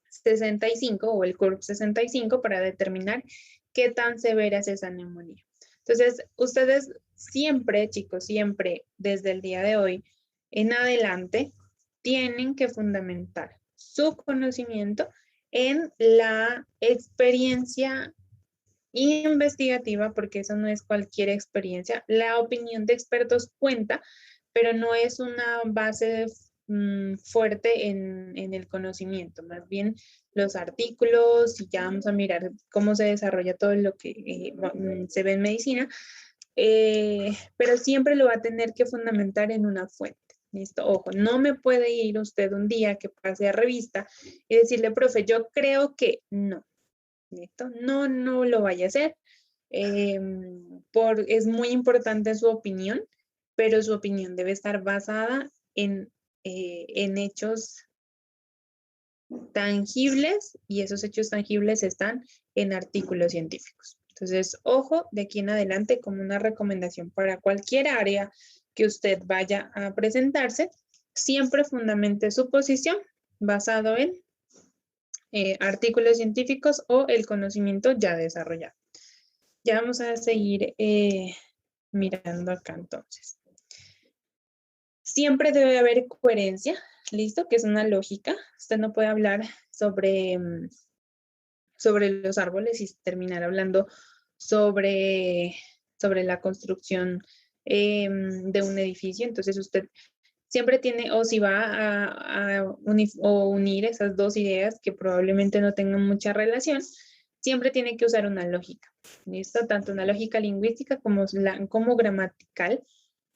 65 o el CURB 65 para determinar qué tan severa es esa neumonía. Entonces, ustedes siempre, chicos, siempre desde el día de hoy en adelante, tienen que fundamentar su conocimiento en la experiencia investigativa, porque eso no es cualquier experiencia. La opinión de expertos cuenta, pero no es una base fuerte en el conocimiento, más bien los artículos, y ya vamos a mirar cómo se desarrolla todo lo que se ve en medicina, pero siempre lo va a tener que fundamentar en una fuente. ¿Listo? Ojo, no me puede ir usted un día que pase a revista y decirle, profe, yo creo que no. ¿Listo? No, no lo vaya a hacer. Es muy importante su opinión, pero su opinión debe estar basada en hechos tangibles y esos hechos tangibles están en artículos científicos. Entonces, ojo, de aquí en adelante, como una recomendación para cualquier área que usted vaya a presentarse, siempre fundamente su posición basado en artículos científicos o el conocimiento ya desarrollado. Ya vamos a seguir mirando acá entonces. Siempre debe haber coherencia, ¿listo? Que es una lógica. Usted no puede hablar sobre los árboles y terminar hablando sobre la construcción de un edificio. Entonces usted siempre tiene, o si va a unir esas dos ideas que probablemente no tengan mucha relación, siempre tiene que usar una lógica, ¿listo? Tanto una lógica lingüística como gramatical,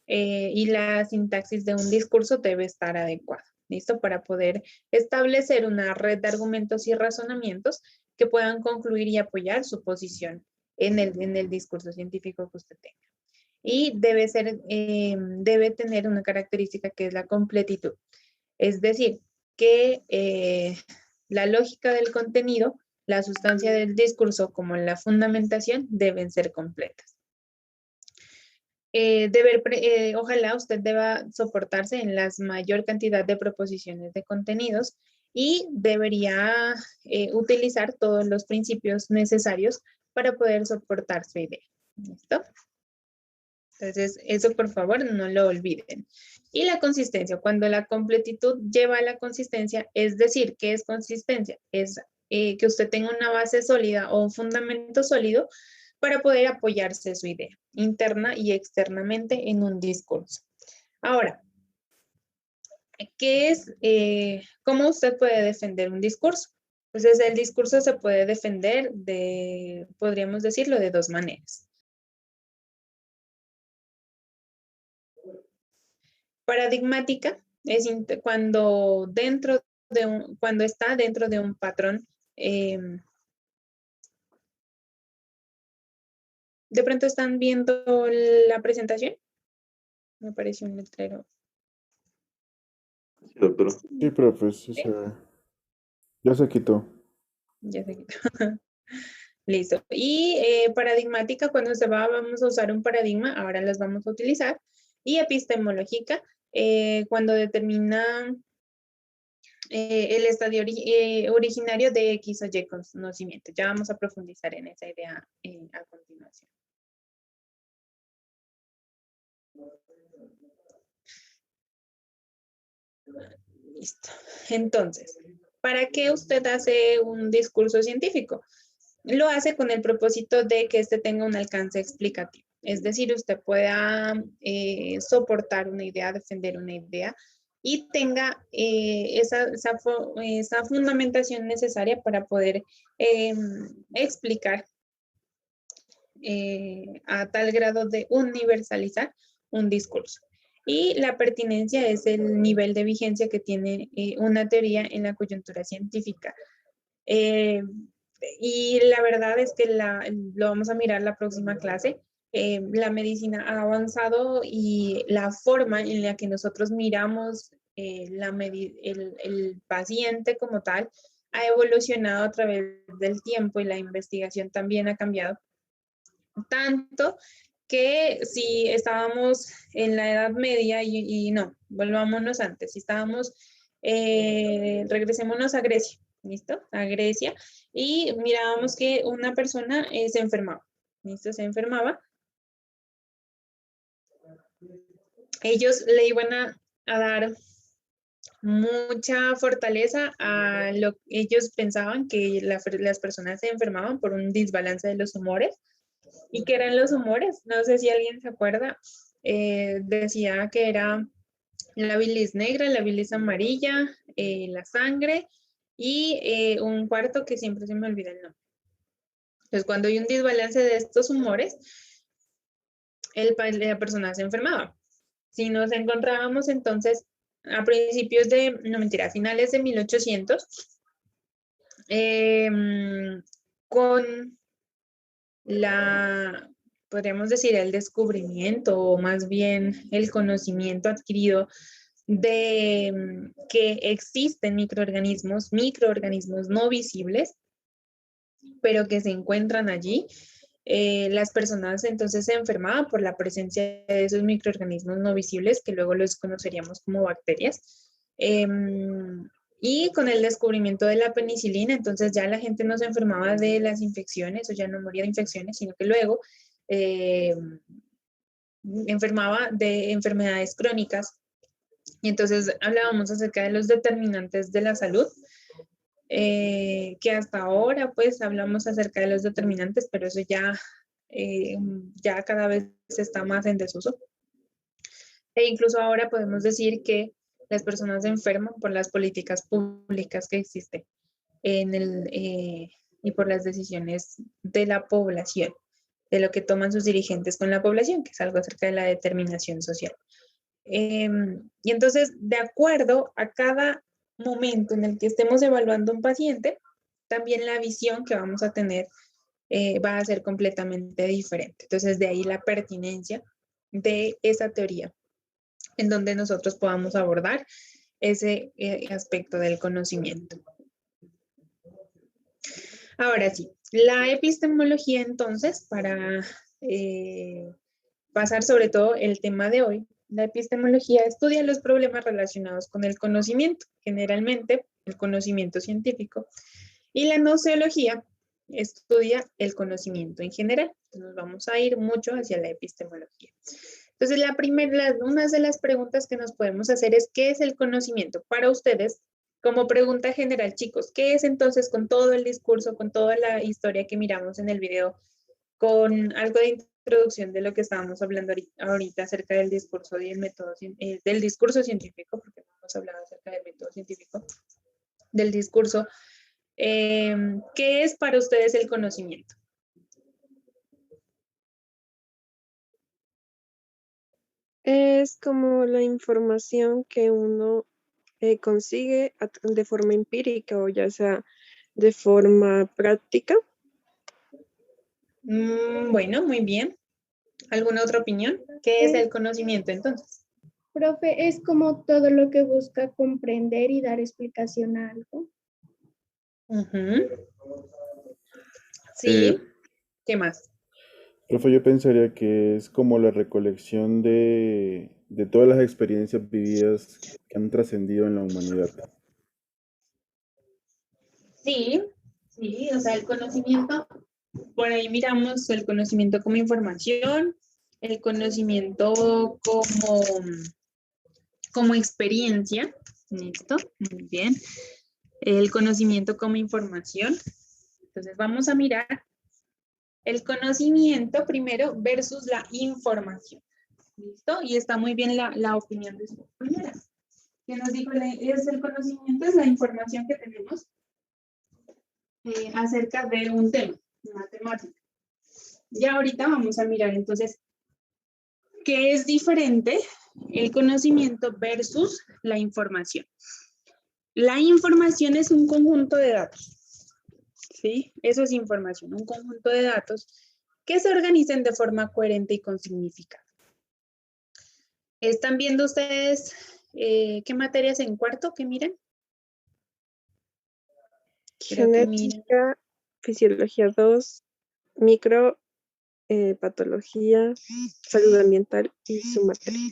y la sintaxis de un discurso debe estar adecuada, ¿listo? Para poder establecer una red de argumentos y razonamientos que puedan concluir y apoyar su posición en el discurso científico que usted tenga. Y debe tener una característica que es la completitud. Es decir, que la lógica del contenido, la sustancia del discurso como la fundamentación deben ser completas. Ojalá usted deba soportarse en la mayor cantidad de proposiciones de contenidos y debería utilizar todos los principios necesarios para poder soportar su idea. ¿Listo? Entonces, eso por favor no lo olviden. Y la consistencia, cuando la completitud lleva a la consistencia, es decir, ¿qué es consistencia? Es que usted tenga una base sólida o un fundamento sólido para poder apoyarse su idea, interna y externamente en un discurso. Ahora, ¿qué es, cómo usted puede defender un discurso? Pues el discurso se puede defender de, podríamos decirlo, de dos maneras. Paradigmática es cuando cuando está dentro de un patrón. ¿De pronto están viendo la presentación? Me apareció un letrero. Sí, doctora. Sí, profe, sí se ve. Ya se quitó. Ya se quitó. Listo. Y paradigmática, cuando vamos a usar un paradigma, ahora las vamos a utilizar. Y epistemológica, cuando determina el estadio originario de X o Y conocimiento. Ya vamos a profundizar en esa idea a continuación. Listo. Entonces, ¿para qué usted hace un discurso científico? Lo hace con el propósito de que este tenga un alcance explicativo. Es decir, usted pueda soportar una idea, defender una idea y tenga esa fundamentación necesaria para poder explicar a tal grado de universalizar un discurso. Y la pertinencia es el nivel de vigencia que tiene una teoría en la coyuntura científica. Y la verdad es que lo vamos a mirar la próxima clase. La medicina ha avanzado y la forma en la que nosotros miramos el paciente como tal ha evolucionado a través del tiempo y la investigación también ha cambiado. Tanto que si estábamos en la Edad Media y no, volvámonos antes, si estábamos, regresémonos a Grecia, ¿listo? A Grecia, y mirábamos que una persona se enfermaba, ¿listo? Se enfermaba. Ellos le iban a dar mucha fortaleza a lo que ellos pensaban que las personas se enfermaban por un desbalance de los humores. ¿Y qué eran los humores? No sé si alguien se acuerda. Decía que era la bilis negra, la bilis amarilla, la sangre y un cuarto que siempre se me olvida el nombre. Entonces, cuando hay un desbalance de estos humores, la persona se enfermaba. Si nos encontrábamos entonces a principios de, no mentira, a finales de 1800, con podríamos decir, el descubrimiento o más bien el conocimiento adquirido de que existen microorganismos no visibles, pero que se encuentran allí. Las personas entonces se enfermaban por la presencia de esos microorganismos no visibles, que luego los conoceríamos como bacterias. Y con el descubrimiento de la penicilina, entonces ya la gente no se enfermaba de las infecciones o ya no moría de infecciones, sino que luego enfermaba de enfermedades crónicas. Y entonces hablábamos acerca de los determinantes de la salud, que hasta ahora pues hablamos acerca de los determinantes, pero eso ya cada vez está más en desuso. E incluso ahora podemos decir que las personas se enferman por las políticas públicas que existen y por las decisiones de la población, de lo que toman sus dirigentes con la población, que es algo acerca de la determinación social. Y entonces, de acuerdo a cada momento en el que estemos evaluando un paciente, también la visión que vamos a tener va a ser completamente diferente. Entonces, de ahí la pertinencia de esa teoría, en donde nosotros podamos abordar ese aspecto del conocimiento. Ahora sí, la epistemología entonces, para pasar sobre todo el tema de hoy, la epistemología estudia los problemas relacionados con el conocimiento, generalmente el conocimiento científico, y la gnoseología estudia el conocimiento en general. Nos vamos a ir mucho hacia la epistemología. Entonces, una de las preguntas que nos podemos hacer es, ¿qué es el conocimiento? Para ustedes, como pregunta general, chicos, ¿qué es entonces con todo el discurso, con toda la historia que miramos en el video, con algo de introducción de lo que estábamos hablando ahorita acerca del discurso y el método, del discurso científico, porque no hemos hablado acerca del método científico, del discurso? ¿Qué es para ustedes el conocimiento? Es como la información que uno consigue de forma empírica o ya sea de forma práctica. Bueno, muy bien. ¿Alguna otra opinión? ¿Qué es el conocimiento entonces? Profe, es como todo lo que busca comprender y dar explicación a algo. Sí. ¿Qué más? Profe, yo pensaría que es como la recolección de todas las experiencias vividas que han trascendido en la humanidad. Sí, o sea, el conocimiento, por ahí miramos el conocimiento como información, el conocimiento como experiencia, ¿listo? Muy bien. El conocimiento como información. Entonces vamos a mirar el conocimiento primero versus la información. ¿Listo? Y está muy bien la opinión de su compañera. Que nos dijo, es el conocimiento, es la información que tenemos acerca de un tema, matemática. Ya ahorita vamos a mirar entonces qué es diferente el conocimiento versus la información. La información es un conjunto de datos. ¿Sí? Eso es información, un conjunto de datos que se organizan de forma coherente y con significado. ¿Están viendo ustedes qué materias en cuarto? ¿Qué miran? Genética, fisiología 2, micro, patología, salud ambiental y su materia.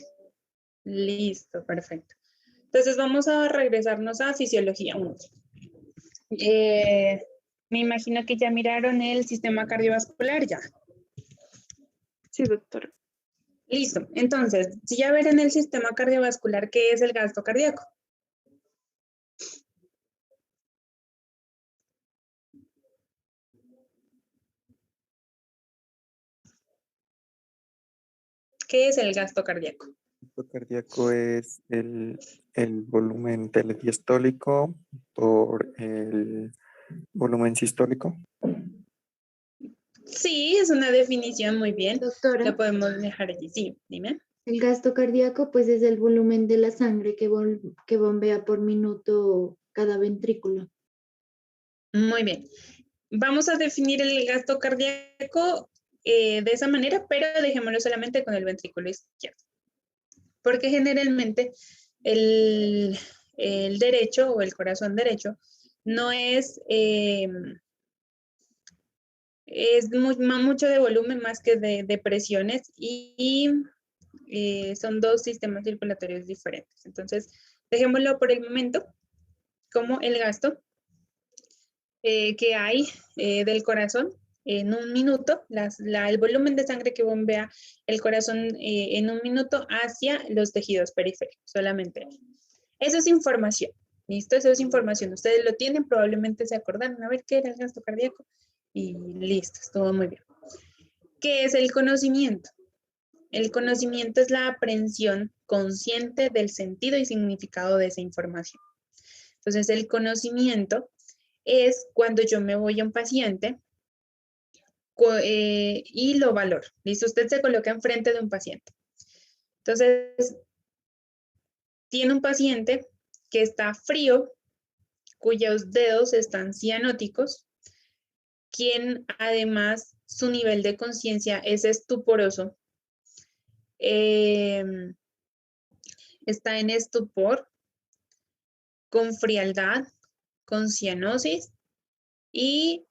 Listo, perfecto. Entonces vamos a regresarnos a fisiología 1. Me imagino que ya miraron el sistema cardiovascular ya. Sí, doctora. Listo. Entonces, si ya ven en el sistema cardiovascular, ¿qué es el gasto cardíaco? ¿Qué es el gasto cardíaco? El gasto cardíaco es el volumen telediastólico por el volumen sistólico. Sí, es una definición muy bien. Doctora. La podemos dejar allí. Sí, dime. El gasto cardíaco, pues, es el volumen de la sangre que bombea por minuto cada ventrículo. Muy bien. Vamos a definir el gasto cardíaco de esa manera, pero dejémoslo solamente con el ventrículo izquierdo. Porque generalmente el derecho o el corazón derecho no es, es mucho de volumen más que de presiones y son dos sistemas circulatorios diferentes. Entonces, dejémoslo por el momento como el gasto que hay del corazón en un minuto, el volumen de sangre que bombea el corazón en un minuto hacia los tejidos periféricos, solamente. Eso es información, ¿listo? Eso es información. Ustedes lo tienen, probablemente se acordaron, a ver qué era el gasto cardíaco y listo, estuvo muy bien. ¿Qué es el conocimiento? El conocimiento es la aprehensión consciente del sentido y significado de esa información. Entonces, el conocimiento es cuando yo me voy a un paciente y lo valoro. ¿Listo? Usted se coloca enfrente de un paciente. Entonces, tiene un paciente que está frío, cuyos dedos están cianóticos, quien además su nivel de conciencia es estuporoso, está en estupor, con frialdad, con cianosis y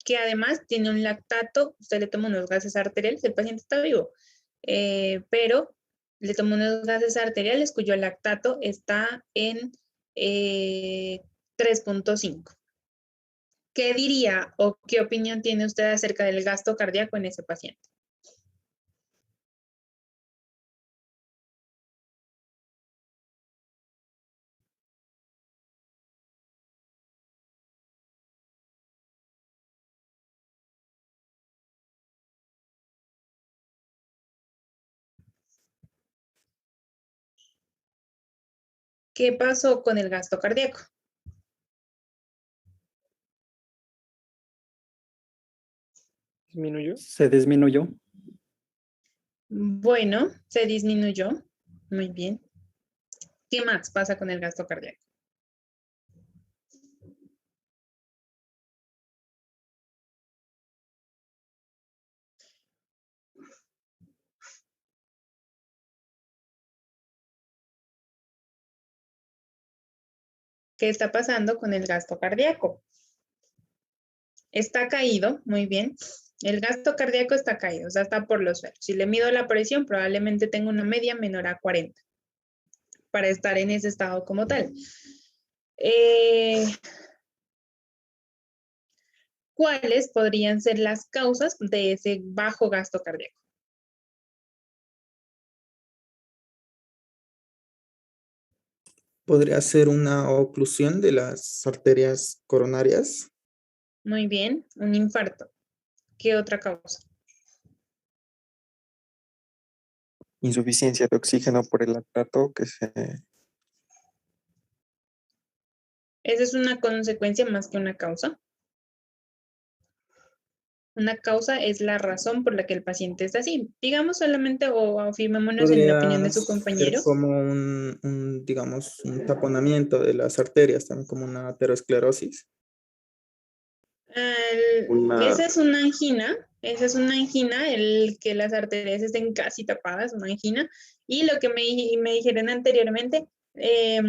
que además tiene un lactato, usted le toma unos gases arteriales, el paciente está vivo, pero le toma unos gases arteriales cuyo lactato está en 3.5. ¿Qué diría o qué opinión tiene usted acerca del gasto cardíaco en ese paciente? ¿Qué pasó con el gasto cardíaco? ¿Disminuyó? Se disminuyó. Bueno, se disminuyó. Muy bien. ¿Qué más pasa con el gasto cardíaco? ¿Qué está pasando con el gasto cardíaco? Está caído, muy bien. El gasto cardíaco está caído, o sea, está por los suelos. Si le mido la presión, probablemente tenga una media menor a 40 para estar en ese estado como tal. ¿Cuáles podrían ser las causas de ese bajo gasto cardíaco? Podría ser una oclusión de las arterias coronarias. Muy bien, un infarto. ¿Qué otra causa? Insuficiencia de oxígeno por el lactato que se... Esa es una consecuencia más que una causa. Una causa es la razón por la que el paciente está así. Digamos solamente o afirmémonos en la opinión de su Podría compañero. ser como digamos, un taponamiento de las arterias, también como una aterosclerosis. Esa es una angina, el que las arterias estén casi tapadas, una angina. Y lo que me dijeron anteriormente, el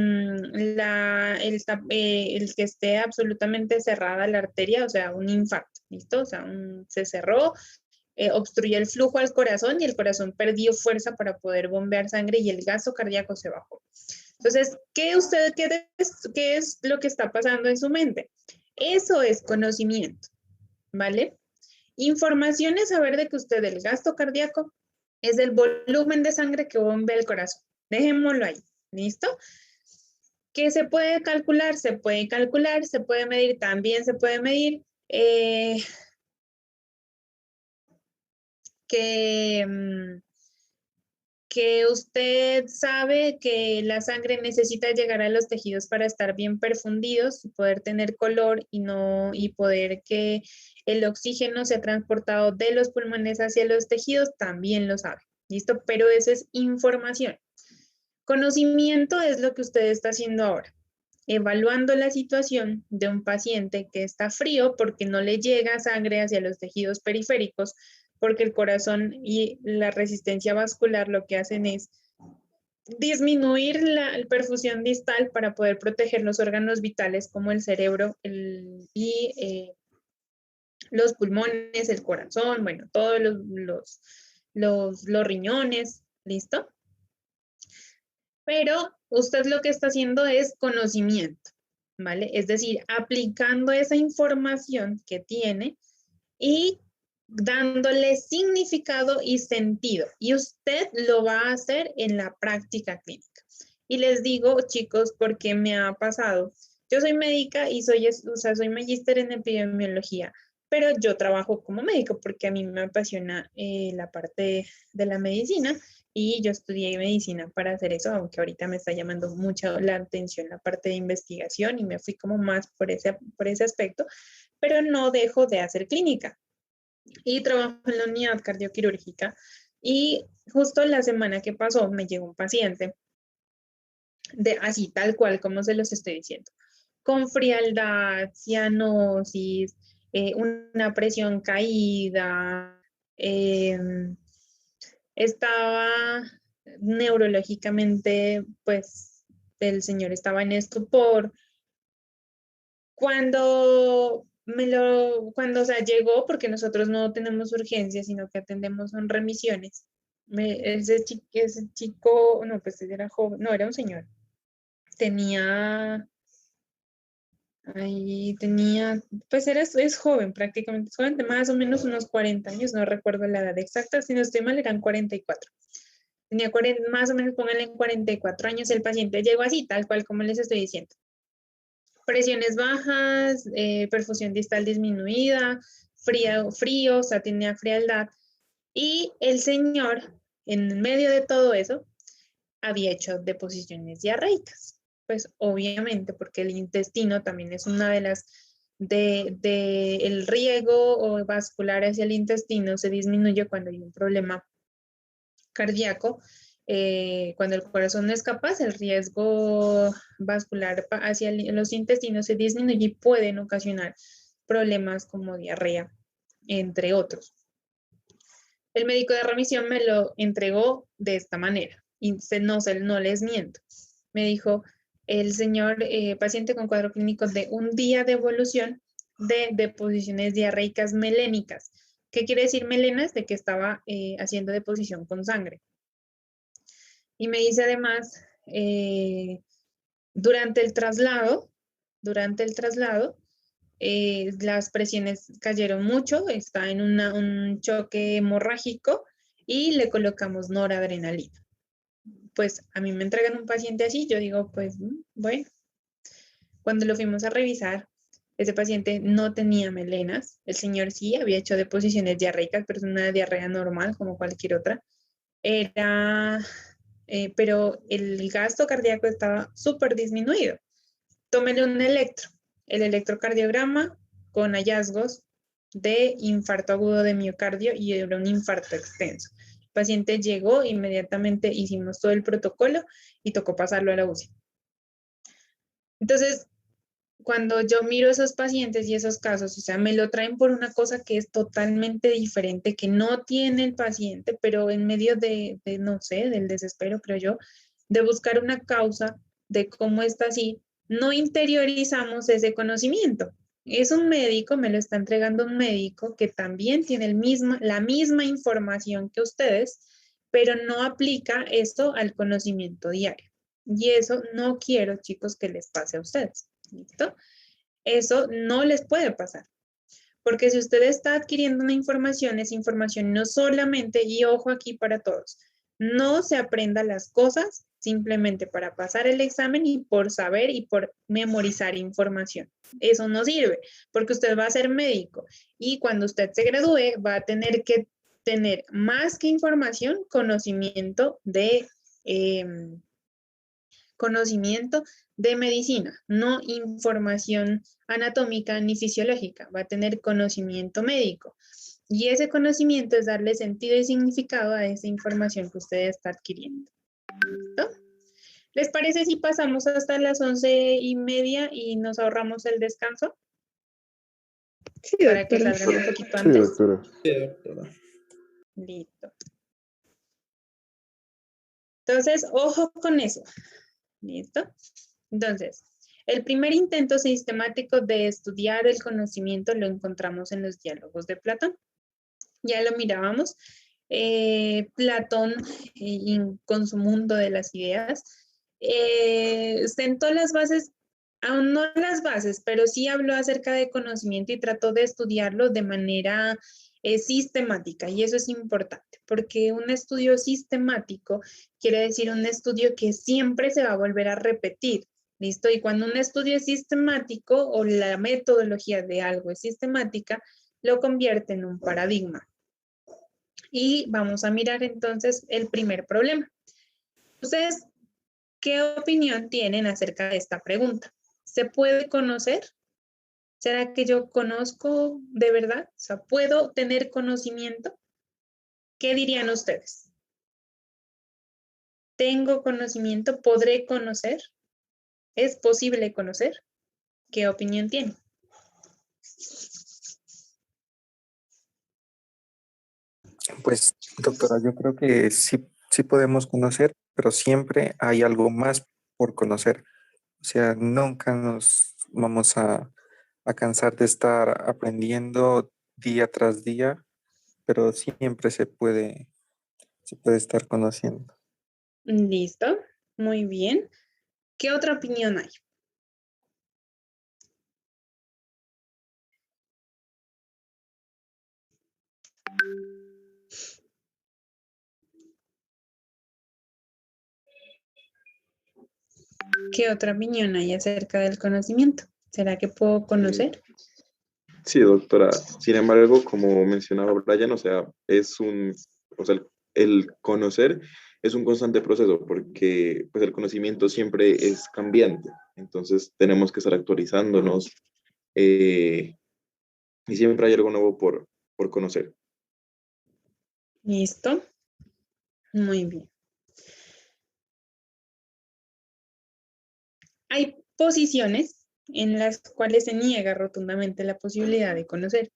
que esté absolutamente cerrada la arteria, o sea, un infarto, ¿listo? O sea, se cerró, obstruyó el flujo al corazón y el corazón perdió fuerza para poder bombear sangre y el gasto cardíaco se bajó. Entonces, ¿qué es lo que está pasando en su mente? Eso es conocimiento, ¿vale? Información es saber de que usted el gasto cardíaco es el volumen de sangre que bombea el corazón. Dejémoslo ahí, ¿listo? ¿Qué se puede calcular? Se puede calcular, se puede medir, también se puede medir. Que usted sabe que la sangre necesita llegar a los tejidos para estar bien perfundidos y poder tener color y poder que el oxígeno sea transportado de los pulmones hacia los tejidos, también lo sabe. ¿Listo? Pero eso es información. Conocimiento es lo que usted está haciendo ahora, evaluando la situación de un paciente que está frío porque no le llega sangre hacia los tejidos periféricos, porque el corazón y la resistencia vascular lo que hacen es disminuir la perfusión distal para poder proteger los órganos vitales como el cerebro y los pulmones, el corazón, bueno, todos los riñones, ¿listo? Pero usted lo que está haciendo es conocimiento, ¿vale? Es decir, aplicando esa información que tiene y dándole significado y sentido. Y usted lo va a hacer en la práctica clínica. Y les digo, chicos, porque me ha pasado. Yo soy médica y soy magíster en epidemiología, pero yo trabajo como médico porque a mí me apasiona la parte de la medicina y yo estudié medicina para hacer eso, aunque ahorita me está llamando mucho la atención la parte de investigación y me fui como más por ese aspecto, pero no dejo de hacer clínica y trabajo en la unidad cardioquirúrgica y justo la semana que pasó me llegó un paciente así tal cual como se los estoy diciendo, con frialdad, cianosis, una presión caída, estaba neurológicamente, pues el señor estaba en estupor. Cuando o sea, llegó, porque nosotros no tenemos urgencia, sino que atendemos son remisiones. Ese chico, no, pues era joven, no, era un señor. Tenía Ahí tenía, pues es joven, prácticamente es joven, de más o menos unos 40 años, no recuerdo la edad exacta, si no estoy mal eran 44. Tenía 40, más o menos, pónganle en 44 años, el paciente llegó así, tal cual como les estoy diciendo. Presiones bajas, perfusión distal disminuida, frío, o sea, tenía frialdad. Y el señor, en medio de todo eso, había hecho deposiciones diarreicas. Pues obviamente, porque el intestino también es una de las, el riego o vascular hacia el intestino se disminuye cuando hay un problema cardíaco. Cuando el corazón no es capaz, el riesgo vascular hacia los intestinos se disminuye y pueden ocasionar problemas como diarrea, entre otros. El médico de remisión me lo entregó de esta manera y no les miento. Me dijo, el señor paciente con cuadro clínico de un día de evolución de deposiciones diarreicas melénicas. ¿Qué quiere decir melenas? De que estaba haciendo deposición con sangre. Y me dice además, durante el traslado, las presiones cayeron mucho, está en un choque hemorrágico y le colocamos noradrenalina. Pues a mí me entregan un paciente así, yo digo, pues bueno, cuando lo fuimos a revisar, ese paciente no tenía melenas, el señor sí había hecho deposiciones diarreicas, pero es una diarrea normal como cualquier otra. Pero el gasto cardíaco estaba súper disminuido. Tómele un electro, el electrocardiograma con hallazgos de infarto agudo de miocardio y era un infarto extenso. El paciente llegó, inmediatamente hicimos todo el protocolo y tocó pasarlo a la UCI. Entonces, cuando yo miro esos pacientes y esos casos, o sea, me lo traen por una cosa que es totalmente diferente, que no tiene el paciente, pero en medio no sé, del desespero, creo yo, de buscar una causa de cómo está así, no interiorizamos ese conocimiento. Es un médico, me lo está entregando un médico que también tiene la misma información que ustedes, pero no aplica esto al conocimiento diario. Y eso no quiero, chicos, que les pase a ustedes. ¿Listo? Eso no les puede pasar. Porque si usted está adquiriendo una información, esa información no solamente, y ojo aquí para todos, no se aprenda las cosas simplemente para pasar el examen y por saber y por memorizar información. Eso no sirve, porque usted va a ser médico y cuando usted se gradúe va a tener que tener más que información, conocimiento de medicina, no información anatómica ni fisiológica, va a tener conocimiento médico. Y ese conocimiento es darle sentido y significado a esa información que usted está adquiriendo. ¿Listo? ¿Les parece si pasamos hasta las 11:30 y nos ahorramos el descanso? Sí, Para que doctora. salgan un poquito Sí, antes. doctora. Sí, doctora. Listo. Entonces, ojo con eso. ¿Listo? Entonces, el primer intento sistemático de estudiar el conocimiento lo encontramos en los diálogos de Platón. Ya lo mirábamos. Platón, con su mundo de las ideas, sentó las bases, aún no las bases, pero sí habló acerca de conocimiento y trató de estudiarlo de manera sistemática. Y eso es importante, porque un estudio sistemático quiere decir un estudio que siempre se va a volver a repetir. ¿Listo? Y cuando un estudio es sistemático o la metodología de algo es sistemática, lo convierte en un paradigma. Y vamos a mirar entonces el primer problema. Ustedes, ¿qué opinión tienen acerca de esta pregunta? ¿Se puede conocer? ¿Será que yo conozco de verdad? O sea, ¿puedo tener conocimiento? ¿Qué dirían ustedes? ¿Tengo conocimiento? ¿Podré conocer? ¿Es posible conocer? ¿Qué opinión tienen? Pues, doctora, yo creo que sí, sí podemos conocer, pero siempre hay algo más por conocer. O sea, nunca nos vamos a cansar de estar aprendiendo día tras día, pero siempre se puede estar conociendo. Listo, muy bien. ¿Qué otra opinión hay? ¿Qué otra opinión hay acerca del conocimiento? ¿Será que puedo conocer? Sí, doctora. Sin embargo, como mencionaba Brian, o sea, el conocer es un constante proceso porque pues el conocimiento siempre es cambiante. Entonces tenemos que estar actualizándonos eh, y siempre hay algo nuevo por conocer. ¿Listo? Muy bien. Hay posiciones en las cuales se niega rotundamente la posibilidad de conocer,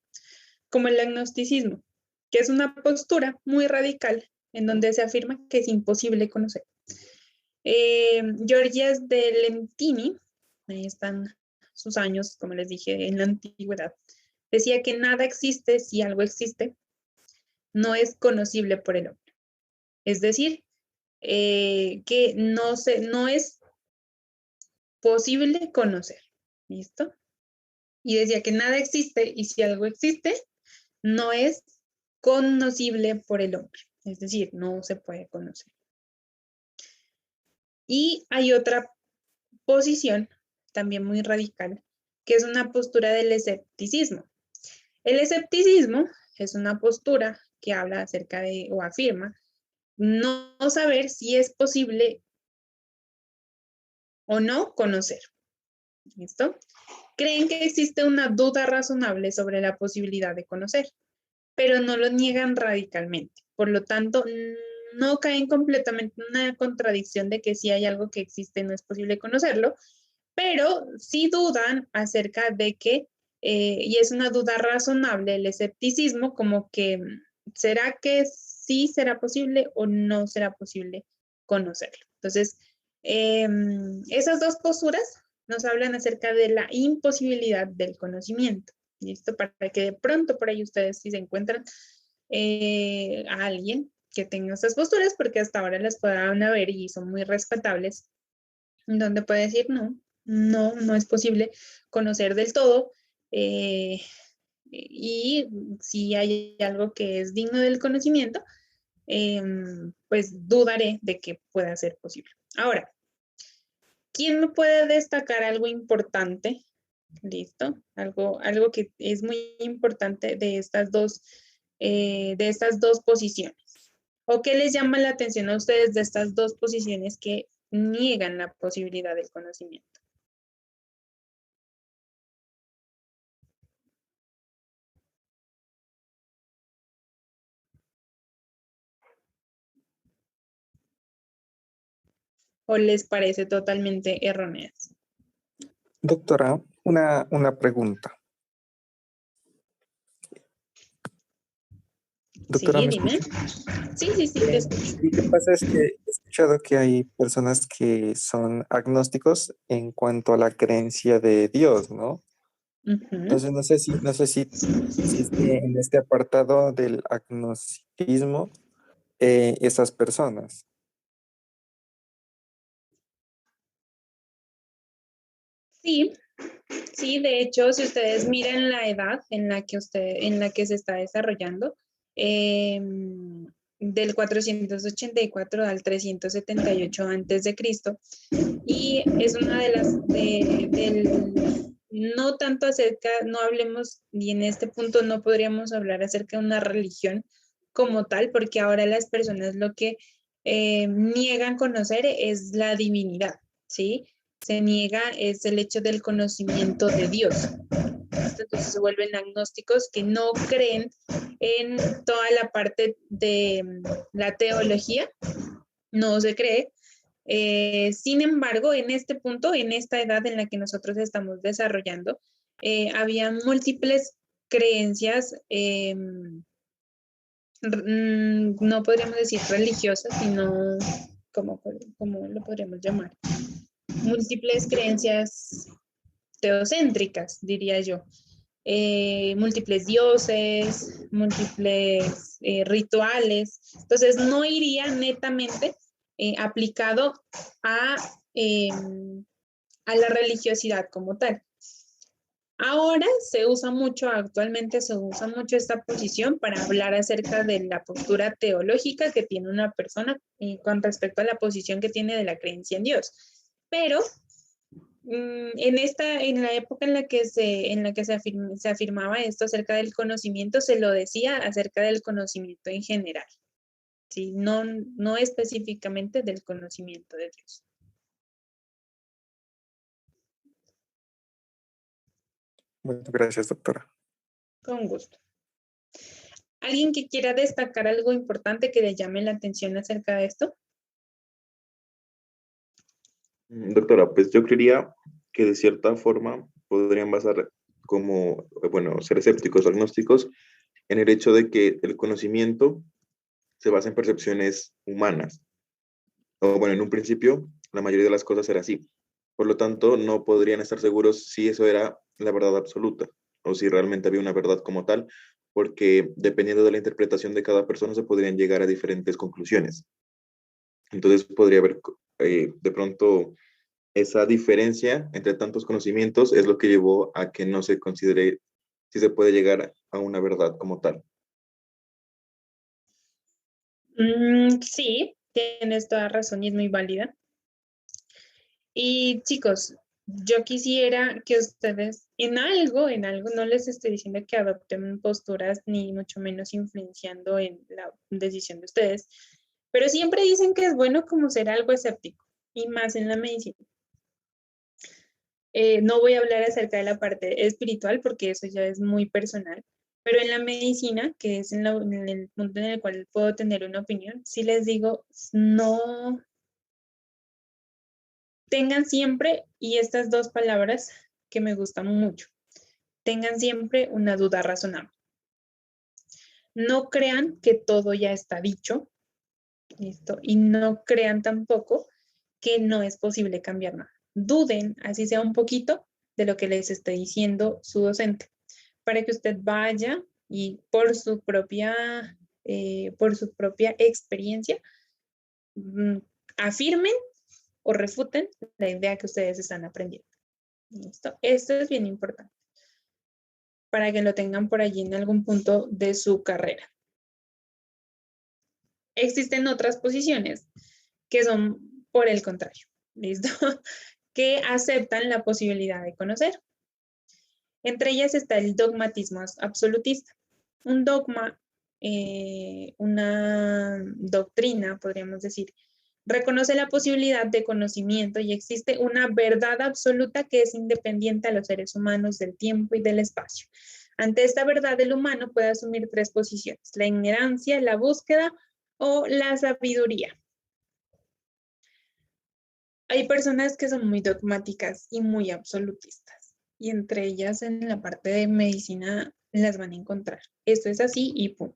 como el agnosticismo, que es una postura muy radical en donde se afirma que es imposible conocer. Georgias de Lentini, ahí están sus años, como les dije, en la antigüedad, decía que nada existe si algo existe, no es conocible por el hombre. Es decir, que no es posible conocer. ¿Listo? Y decía que nada existe y si algo existe, no es conocible por el hombre. Es decir, no se puede conocer. Y hay otra posición, también muy radical, que es una postura del escepticismo. El escepticismo es una postura que habla acerca de o afirma no saber si es posible o no conocer. ¿Listo? Creen que existe una duda razonable sobre la posibilidad de conocer, pero no lo niegan radicalmente. Por lo tanto, no caen completamente en una contradicción de que si hay algo que existe no es posible conocerlo, pero sí dudan acerca de que, y es una duda razonable, el escepticismo, como que, ¿será que sí será posible o no será posible conocerlo? Entonces, esas dos posturas nos hablan acerca de la imposibilidad del conocimiento. ¿Listo? Para que de pronto por ahí ustedes si se encuentran a alguien que tenga estas posturas, porque hasta ahora las puedan ver y son muy respetables, donde puede decir no es posible conocer del todo. Y si hay algo que es digno del conocimiento, pues dudaré de que pueda ser posible. Ahora, ¿quién me puede destacar algo importante? ¿Listo? Algo que es muy importante de estas dos posiciones. ¿O qué les llama la atención a ustedes de estas dos posiciones que niegan la posibilidad del conocimiento? ¿O les parece totalmente erróneas? Doctora, una pregunta. Doctora, Sí, ¿me dime. escucha? Sí, te escucho. Lo que pasa es que he escuchado que hay personas que son agnósticos en cuanto a la creencia de Dios, ¿no? Entonces, no sé si es que en este apartado del agnosticismo, esas personas. Sí, sí, de hecho, si ustedes miran la edad en la que se está desarrollando, del 484 al 378 antes de Cristo, y es una de las, no tanto acerca, no hablemos, y en este punto no podríamos hablar acerca de una religión como tal, porque ahora las personas lo que niegan conocer es la divinidad, ¿sí? Se niega es el hecho del conocimiento de Dios. Entonces se vuelven agnósticos que no creen en toda la parte de la teología, no se cree. Sin embargo, en este punto, en esta edad en la que nosotros estamos desarrollando, había múltiples creencias, no podríamos decir religiosas, sino, ¿cómo lo podríamos llamar? Múltiples creencias teocéntricas, diría yo. Múltiples dioses, múltiples rituales. Entonces, no iría netamente aplicado a la religiosidad como tal. Ahora se usa mucho, actualmente se usa mucho esta posición para hablar acerca de la postura teológica que tiene una persona con respecto a la posición que tiene de la creencia en Dios. Pero en la época en la que se afirmaba esto acerca del conocimiento, se lo decía acerca del conocimiento en general, ¿sí? No específicamente del conocimiento de Dios. Bueno, gracias, doctora. Con gusto. ¿Alguien que quiera destacar algo importante que le llame la atención acerca de esto? Doctora, pues yo creería que de cierta forma podrían basar como, bueno, ser escépticos o agnósticos en el hecho de que el conocimiento se basa en percepciones humanas. O bueno, en un principio la mayoría de las cosas era así. Por lo tanto, no podrían estar seguros si eso era la verdad absoluta o si realmente había una verdad como tal, porque dependiendo de la interpretación de cada persona se podrían llegar a diferentes conclusiones. Entonces podría haber de pronto esa diferencia entre tantos conocimientos es lo que llevó a que no se considere si se puede llegar a una verdad como tal. Sí, tienes toda razón y es muy válida. Y chicos, yo quisiera que ustedes en algo, no les estoy diciendo que adopten posturas ni mucho menos influenciando en la decisión de ustedes, pero siempre dicen que es bueno como ser algo escéptico y más en la medicina. No voy a hablar acerca de la parte espiritual porque eso ya es muy personal, pero en la medicina, que es en el punto en el cual puedo tener una opinión, sí les digo, no tengan siempre, y estas dos palabras que me gustan mucho, tengan siempre una duda razonable. No crean que todo ya está dicho, ¿listo? Y no crean tampoco que no es posible cambiar nada. Duden, así sea un poquito, de lo que les esté diciendo su docente, para que usted vaya y por su propia experiencia, afirmen o refuten la idea que ustedes están aprendiendo. ¿Listo? Esto es bien importante para que lo tengan por allí en algún punto de su carrera. Existen otras posiciones que son por el contrario, ¿listo? Que aceptan la posibilidad de conocer. Entre ellas está el dogmatismo absolutista. Un dogma, una doctrina, podríamos decir, reconoce la posibilidad de conocimiento y existe una verdad absoluta que es independiente a los seres humanos del tiempo y del espacio. Ante esta verdad, el humano puede asumir tres posiciones: la ignorancia, la búsqueda o la sabiduría. Hay personas que son muy dogmáticas y muy absolutistas, y entre ellas en la parte de medicina las van a encontrar. Esto es así y punto.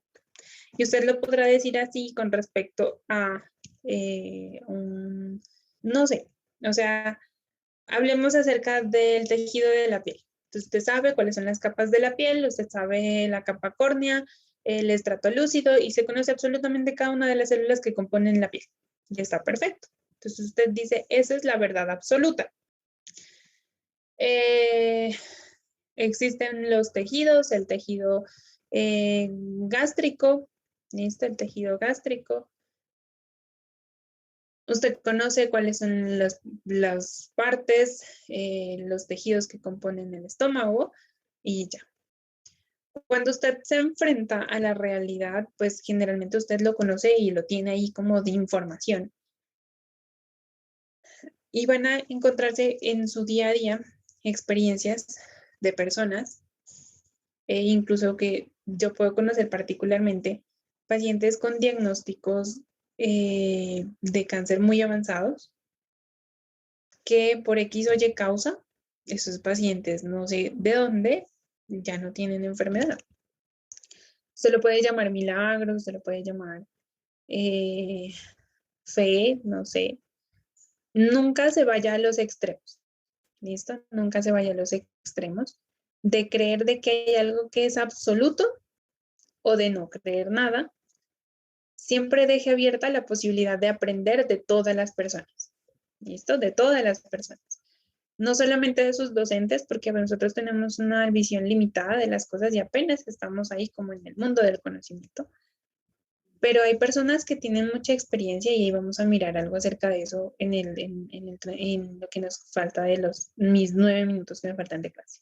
Y usted lo podrá decir así con respecto a no sé, o sea, hablemos acerca del tejido de la piel. Entonces, usted sabe cuáles son las capas de la piel, usted sabe la capa córnea, el estrato lúcido y se conoce absolutamente cada una de las células que componen la piel. Y está perfecto. Entonces usted dice, esa es la verdad absoluta. Existen los tejidos, el tejido gástrico, ¿listo? El tejido gástrico. Usted conoce cuáles son las partes, los tejidos que componen el estómago y ya. Cuando usted se enfrenta a la realidad, pues generalmente usted lo conoce y lo tiene ahí como de información. Y van a encontrarse en su día a día experiencias de personas, incluso que yo puedo conocer particularmente, pacientes con diagnósticos de cáncer muy avanzados, que por X o Y causa, esos pacientes no sé de dónde, ya no tienen enfermedad. Se lo puede llamar milagro, se lo puede llamar fe, no sé. Nunca se vaya a los extremos, ¿listo? Nunca se vaya a los extremos de creer de que hay algo que es absoluto o de no creer nada. Siempre deje abierta la posibilidad de aprender de todas las personas, ¿listo? De todas las personas. no solamente de sus docentes, porque nosotros tenemos una visión limitada de las cosas y apenas estamos ahí como en el mundo del conocimiento, pero hay personas que tienen mucha experiencia y ahí vamos a mirar algo acerca de eso en lo que nos falta de mis 9 minutos que me faltan de clase.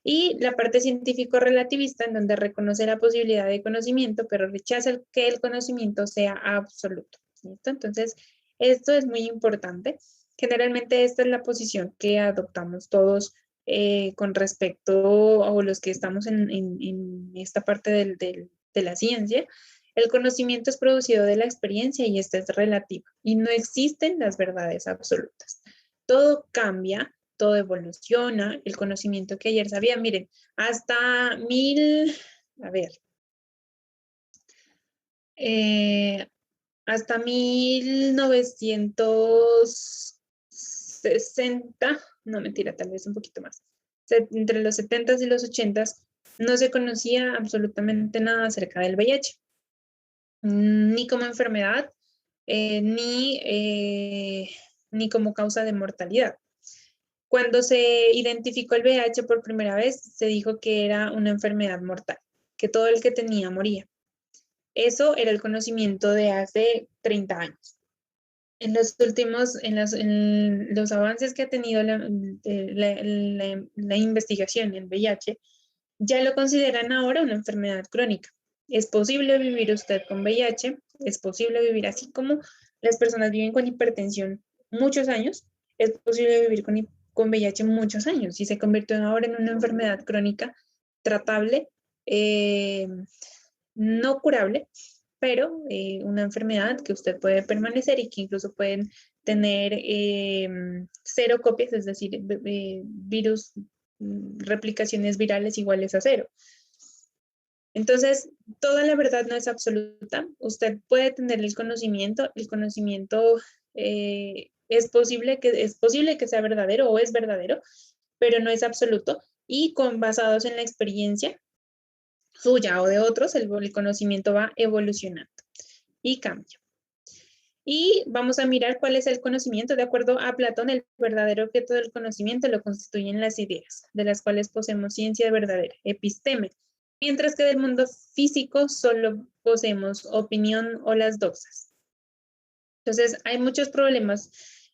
Y la parte científico-relativista, en donde reconoce la posibilidad de conocimiento, pero rechaza que el conocimiento sea absoluto. ¿Listo? Entonces, esto es muy importante. Generalmente esta es la posición que adoptamos todos con respecto a los que estamos en esta parte de la ciencia. El conocimiento es producido de la experiencia y este es relativo. Y no existen las verdades absolutas. Todo cambia, todo evoluciona, el conocimiento que ayer sabía, miren, hasta hasta 1960, no mentira, tal vez un poquito más, entre los 70s y los 80s, no se conocía absolutamente nada acerca del VIH, ni como enfermedad, ni como causa de mortalidad. Cuando se identificó el VIH por primera vez, se dijo que era una enfermedad mortal, que todo el que tenía moría. Eso era el conocimiento de hace 30 años. En los avances que ha tenido la investigación en VIH, ya lo consideran ahora una enfermedad crónica. Es posible vivir usted con VIH, es posible vivir así como las personas viven con hipertensión muchos años, es posible vivir con VIH muchos años y se convirtió ahora en una enfermedad crónica tratable, no curable, pero una enfermedad que usted puede permanecer y que incluso pueden tener 0 copias, es decir, virus, replicaciones virales iguales a 0. Entonces, toda la verdad no es absoluta. Usted puede tener el conocimiento es posible que sea verdadero o es verdadero, pero no es absoluto y basados en la experiencia suya o de otros, el conocimiento va evolucionando y cambia. Y vamos a mirar cuál es el conocimiento. De acuerdo a Platón, el verdadero objeto del conocimiento lo constituyen las ideas, de las cuales poseemos ciencia verdadera, episteme, mientras que del mundo físico solo poseemos opinión o las doxas. Entonces, hay muchos problemas.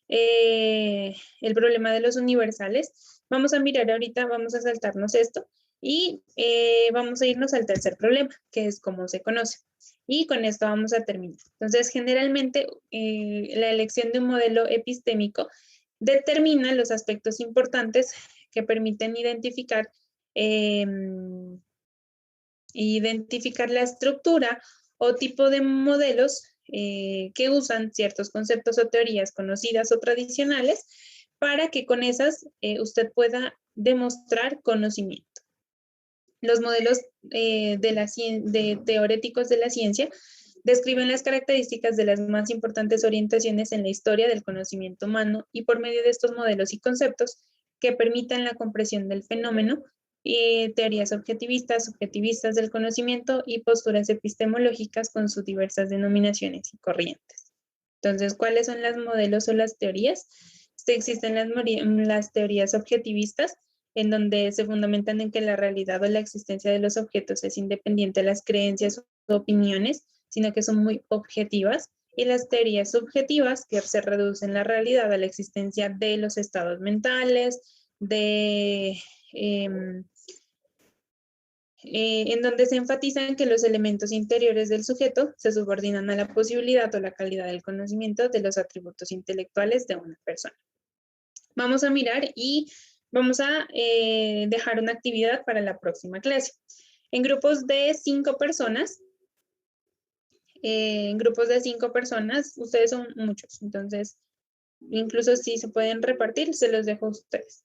El problema de los universales. Vamos a mirar ahorita, vamos a saltarnos esto y vamos a irnos al tercer problema, que es cómo se conoce. Y con esto vamos a terminar. Entonces, generalmente, la elección de un modelo epistémico determina los aspectos importantes que permiten identificar la estructura o tipo de modelos que usan ciertos conceptos o teorías conocidas o tradicionales para que con esas usted demostrar conocimiento. Los modelos teoréticos de la ciencia describen las características de las más importantes orientaciones en la historia del conocimiento humano y por medio de estos modelos y conceptos que permitan la comprensión del fenómeno, teorías subjetivistas del conocimiento y posturas epistemológicas con sus diversas denominaciones y corrientes. Entonces, ¿cuáles son los modelos o las teorías? Existen las teorías objetivistas, en donde se fundamentan en que la realidad o la existencia de los objetos es independiente de las creencias o opiniones, sino que son muy objetivas, y las teorías subjetivas, que se reducen la realidad a la existencia de los estados mentales, en donde se enfatizan que los elementos interiores del sujeto se subordinan a la posibilidad o la calidad del conocimiento de los atributos intelectuales de una persona. Vamos a mirar y vamos a dejar una actividad para la próxima clase. En grupos de 5 personas, ustedes son muchos, entonces incluso si se pueden repartir, se los dejo a ustedes.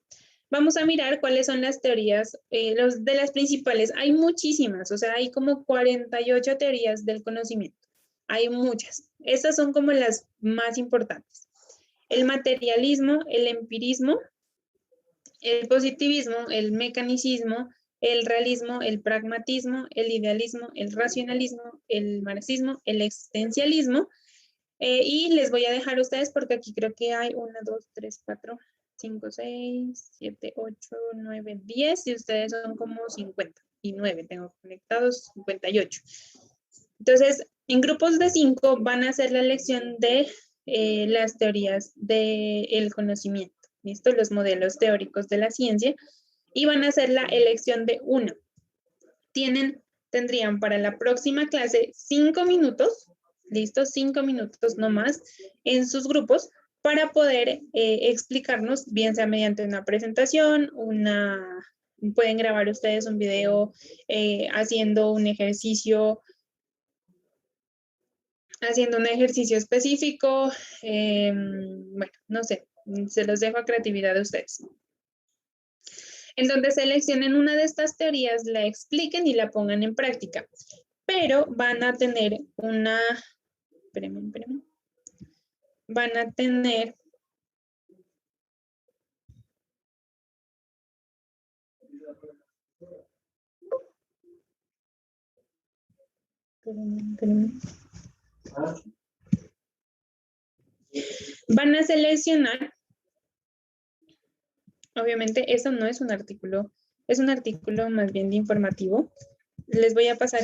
Vamos a mirar cuáles son las teorías, de las principales. Hay muchísimas, o sea, hay como 48 teorías del conocimiento. Hay muchas. Estas son como las más importantes. El materialismo, el empirismo, el positivismo, el mecanicismo, el realismo, el pragmatismo, el idealismo, el racionalismo, el marxismo, el existencialismo. Y les voy a dejar a ustedes porque aquí creo que hay 1, 2, 3, 4, 5, 6, 7, 8, 9, 10 y ustedes son como 59, tengo conectados 58. Entonces, en grupos de 5 van a hacer la lección de las teorías del conocimiento, ¿listo? Los modelos teóricos de la ciencia y van a hacer la elección de 1. Tendrían para la próxima clase 5 minutos, ¿listo? 5 minutos no más en sus grupos para poder explicarnos, bien sea mediante una presentación, pueden grabar ustedes un video haciendo un ejercicio específico, bueno, no sé, se los dejo a creatividad de ustedes. En donde seleccionen una de estas teorías, la expliquen y la pongan en práctica. Pero van a tener espérenme. Van a tener van a seleccionar, obviamente eso no es un artículo, es un artículo más bien de informativo. Les voy a pasar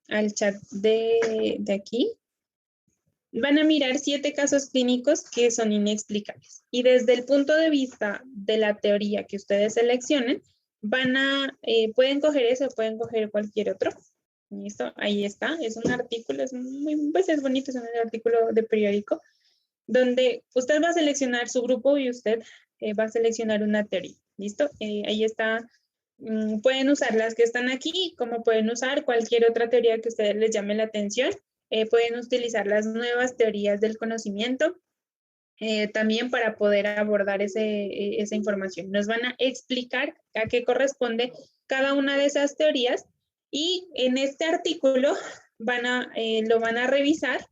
al chat de aquí. Van a mirar 7 casos clínicos que son inexplicables. Y desde el punto de vista de la teoría que ustedes seleccionen, pueden coger ese o pueden coger cualquier otro. ¿Listo? Ahí está. Es un artículo, es bonito, es un artículo de periódico, donde usted va a seleccionar su grupo y usted va a seleccionar una teoría. ¿Listo? Ahí está. Pueden usar las que están aquí, como pueden usar cualquier otra teoría que a ustedes les llame la atención. Pueden utilizar las nuevas teorías del conocimiento también para poder abordar esa información. Nos van a explicar a qué corresponde cada una de esas teorías y en este artículo lo van a revisar.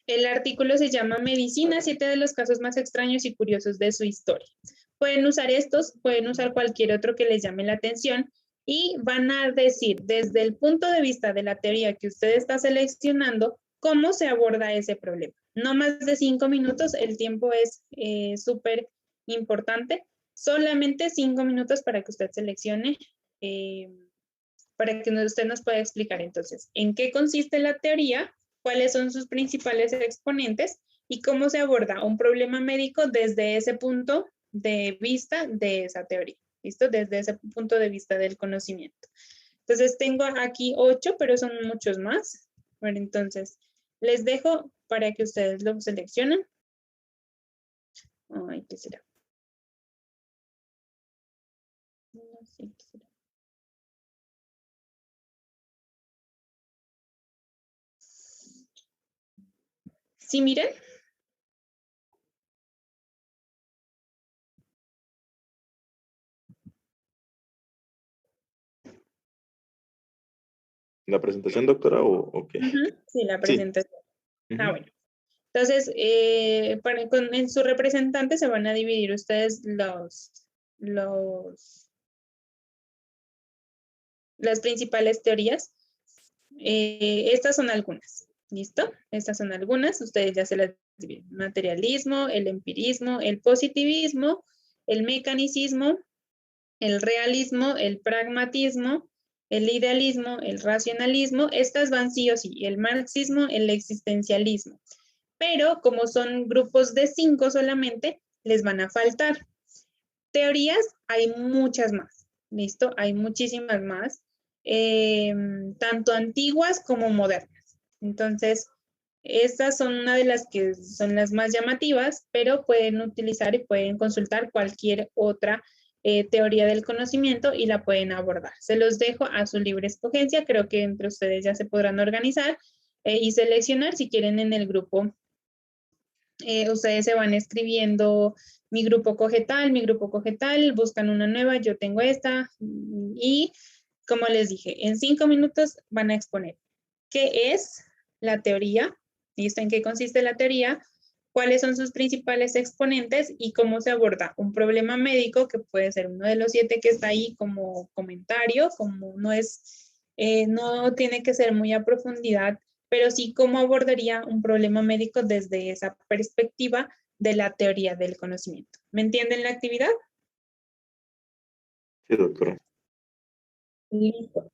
El artículo se llama Medicina, 7 de los casos más extraños y curiosos de su historia. Pueden usar estos, pueden usar cualquier otro que les llame la atención y van a decir desde el punto de vista de la teoría que usted está seleccionando cómo se aborda ese problema. No más de 5 minutos, el tiempo es súper importante. Solamente 5 minutos para que usted seleccione, para que usted nos pueda explicar entonces en qué consiste la teoría, cuáles son sus principales exponentes y cómo se aborda un problema médico desde ese punto de vista de esa teoría. ¿Listo? Desde ese punto de vista del conocimiento. Entonces, tengo aquí 8, pero son muchos más. Bueno, entonces, les dejo para que ustedes lo seleccionen. Ay, ¿qué será? No sé qué será. ¿Sí miren? ¿La presentación, doctora, o qué? Sí, la presentación. Sí. Bueno. Entonces, en su representante se van a dividir ustedes las principales teorías. Estas son algunas, ¿listo? Estas son algunas, ustedes ya se las dividen. Materialismo, el empirismo, el positivismo, el mecanicismo, el realismo, el pragmatismo, el idealismo, el racionalismo. Estas van sí o sí, el marxismo, el existencialismo. Pero como son grupos de 5 solamente, les van a faltar. Teorías, hay muchas más, ¿listo? Hay muchísimas más, tanto antiguas como modernas. Entonces, estas son una de las que son las más llamativas, pero pueden utilizar y pueden consultar cualquier otra teoría del conocimiento y la pueden abordar. Se los dejo a su libre escogencia, creo que entre ustedes ya se podrán organizar y seleccionar si quieren en el grupo. Ustedes se van escribiendo mi grupo cogetal, buscan una nueva, yo tengo esta y como les dije, en 5 minutos van a exponer qué es la teoría, ¿listo? En qué consiste la teoría, cuáles son sus principales exponentes y cómo se aborda un problema médico que puede ser uno de los 7 que está ahí como comentario, como no tiene que ser muy a profundidad, pero sí cómo abordaría un problema médico desde esa perspectiva de la teoría del conocimiento. ¿Me entienden la actividad? Sí, doctora. Listo.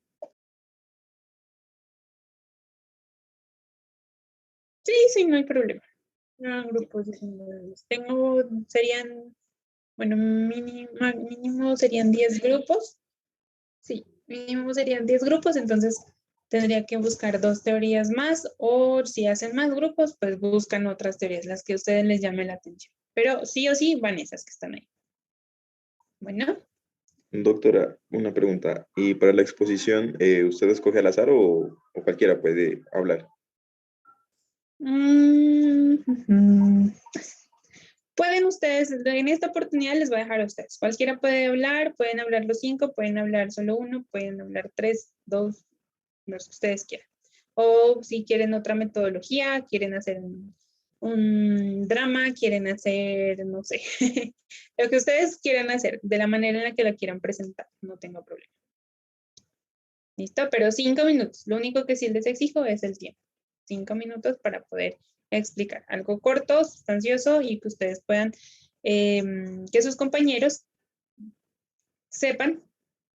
Sí, no hay problema. No, grupos individuales. Serían, bueno, mínimo serían 10 grupos. Sí, mínimo serían 10 grupos, entonces tendría que buscar 2 teorías más, o si hacen más grupos, pues buscan otras teorías, las que a ustedes les llame la atención. Pero sí o sí van esas que están ahí. Bueno. Doctora, una pregunta. ¿Y para la exposición, usted escoge al azar o cualquiera puede hablar? Pueden ustedes, en esta oportunidad les voy a dejar a ustedes. Cualquiera puede hablar, pueden hablar los 5, pueden hablar solo 1, pueden hablar 3, 2, los que ustedes quieran. O si quieren otra metodología, quieren hacer un drama, quieren hacer, no sé, lo que ustedes quieran hacer, de la manera en la que la quieran presentar, no tengo problema. ¿Listo? Pero 5 minutos. Lo único que sí les exijo es el tiempo. 5 minutos para poder explicar algo corto, sustancioso y que ustedes puedan, que sus compañeros sepan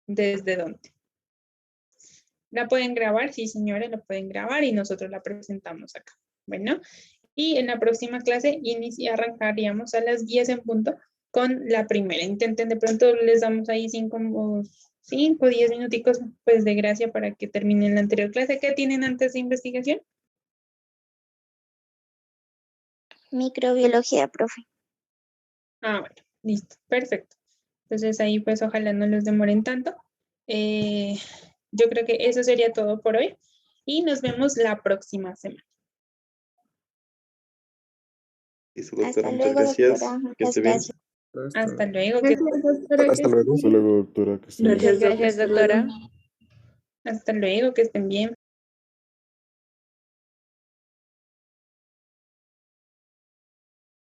desde dónde. ¿La pueden grabar? Sí, señores, la pueden grabar y nosotros la presentamos acá. Bueno, y en la próxima clase arrancaríamos a las 10 en punto con la primera. Intenten, de pronto les damos ahí 5 o 10 minuticos pues de gracia para que terminen la anterior clase. ¿Qué tienen antes de investigación? Microbiología, profe. Ah, bueno, listo, perfecto. Entonces ahí pues ojalá no los demoren tanto. Yo creo que eso sería todo por hoy y nos vemos la próxima semana. Listo, doctora, Hasta muchas luego, gracias. doctora. Que esté Muchas bien. gracias. Hasta luego. Gracias, doctora. Hasta luego. Hasta luego, doctora. Que esté bien. Gracias, doctora. Hasta luego, que estén bien.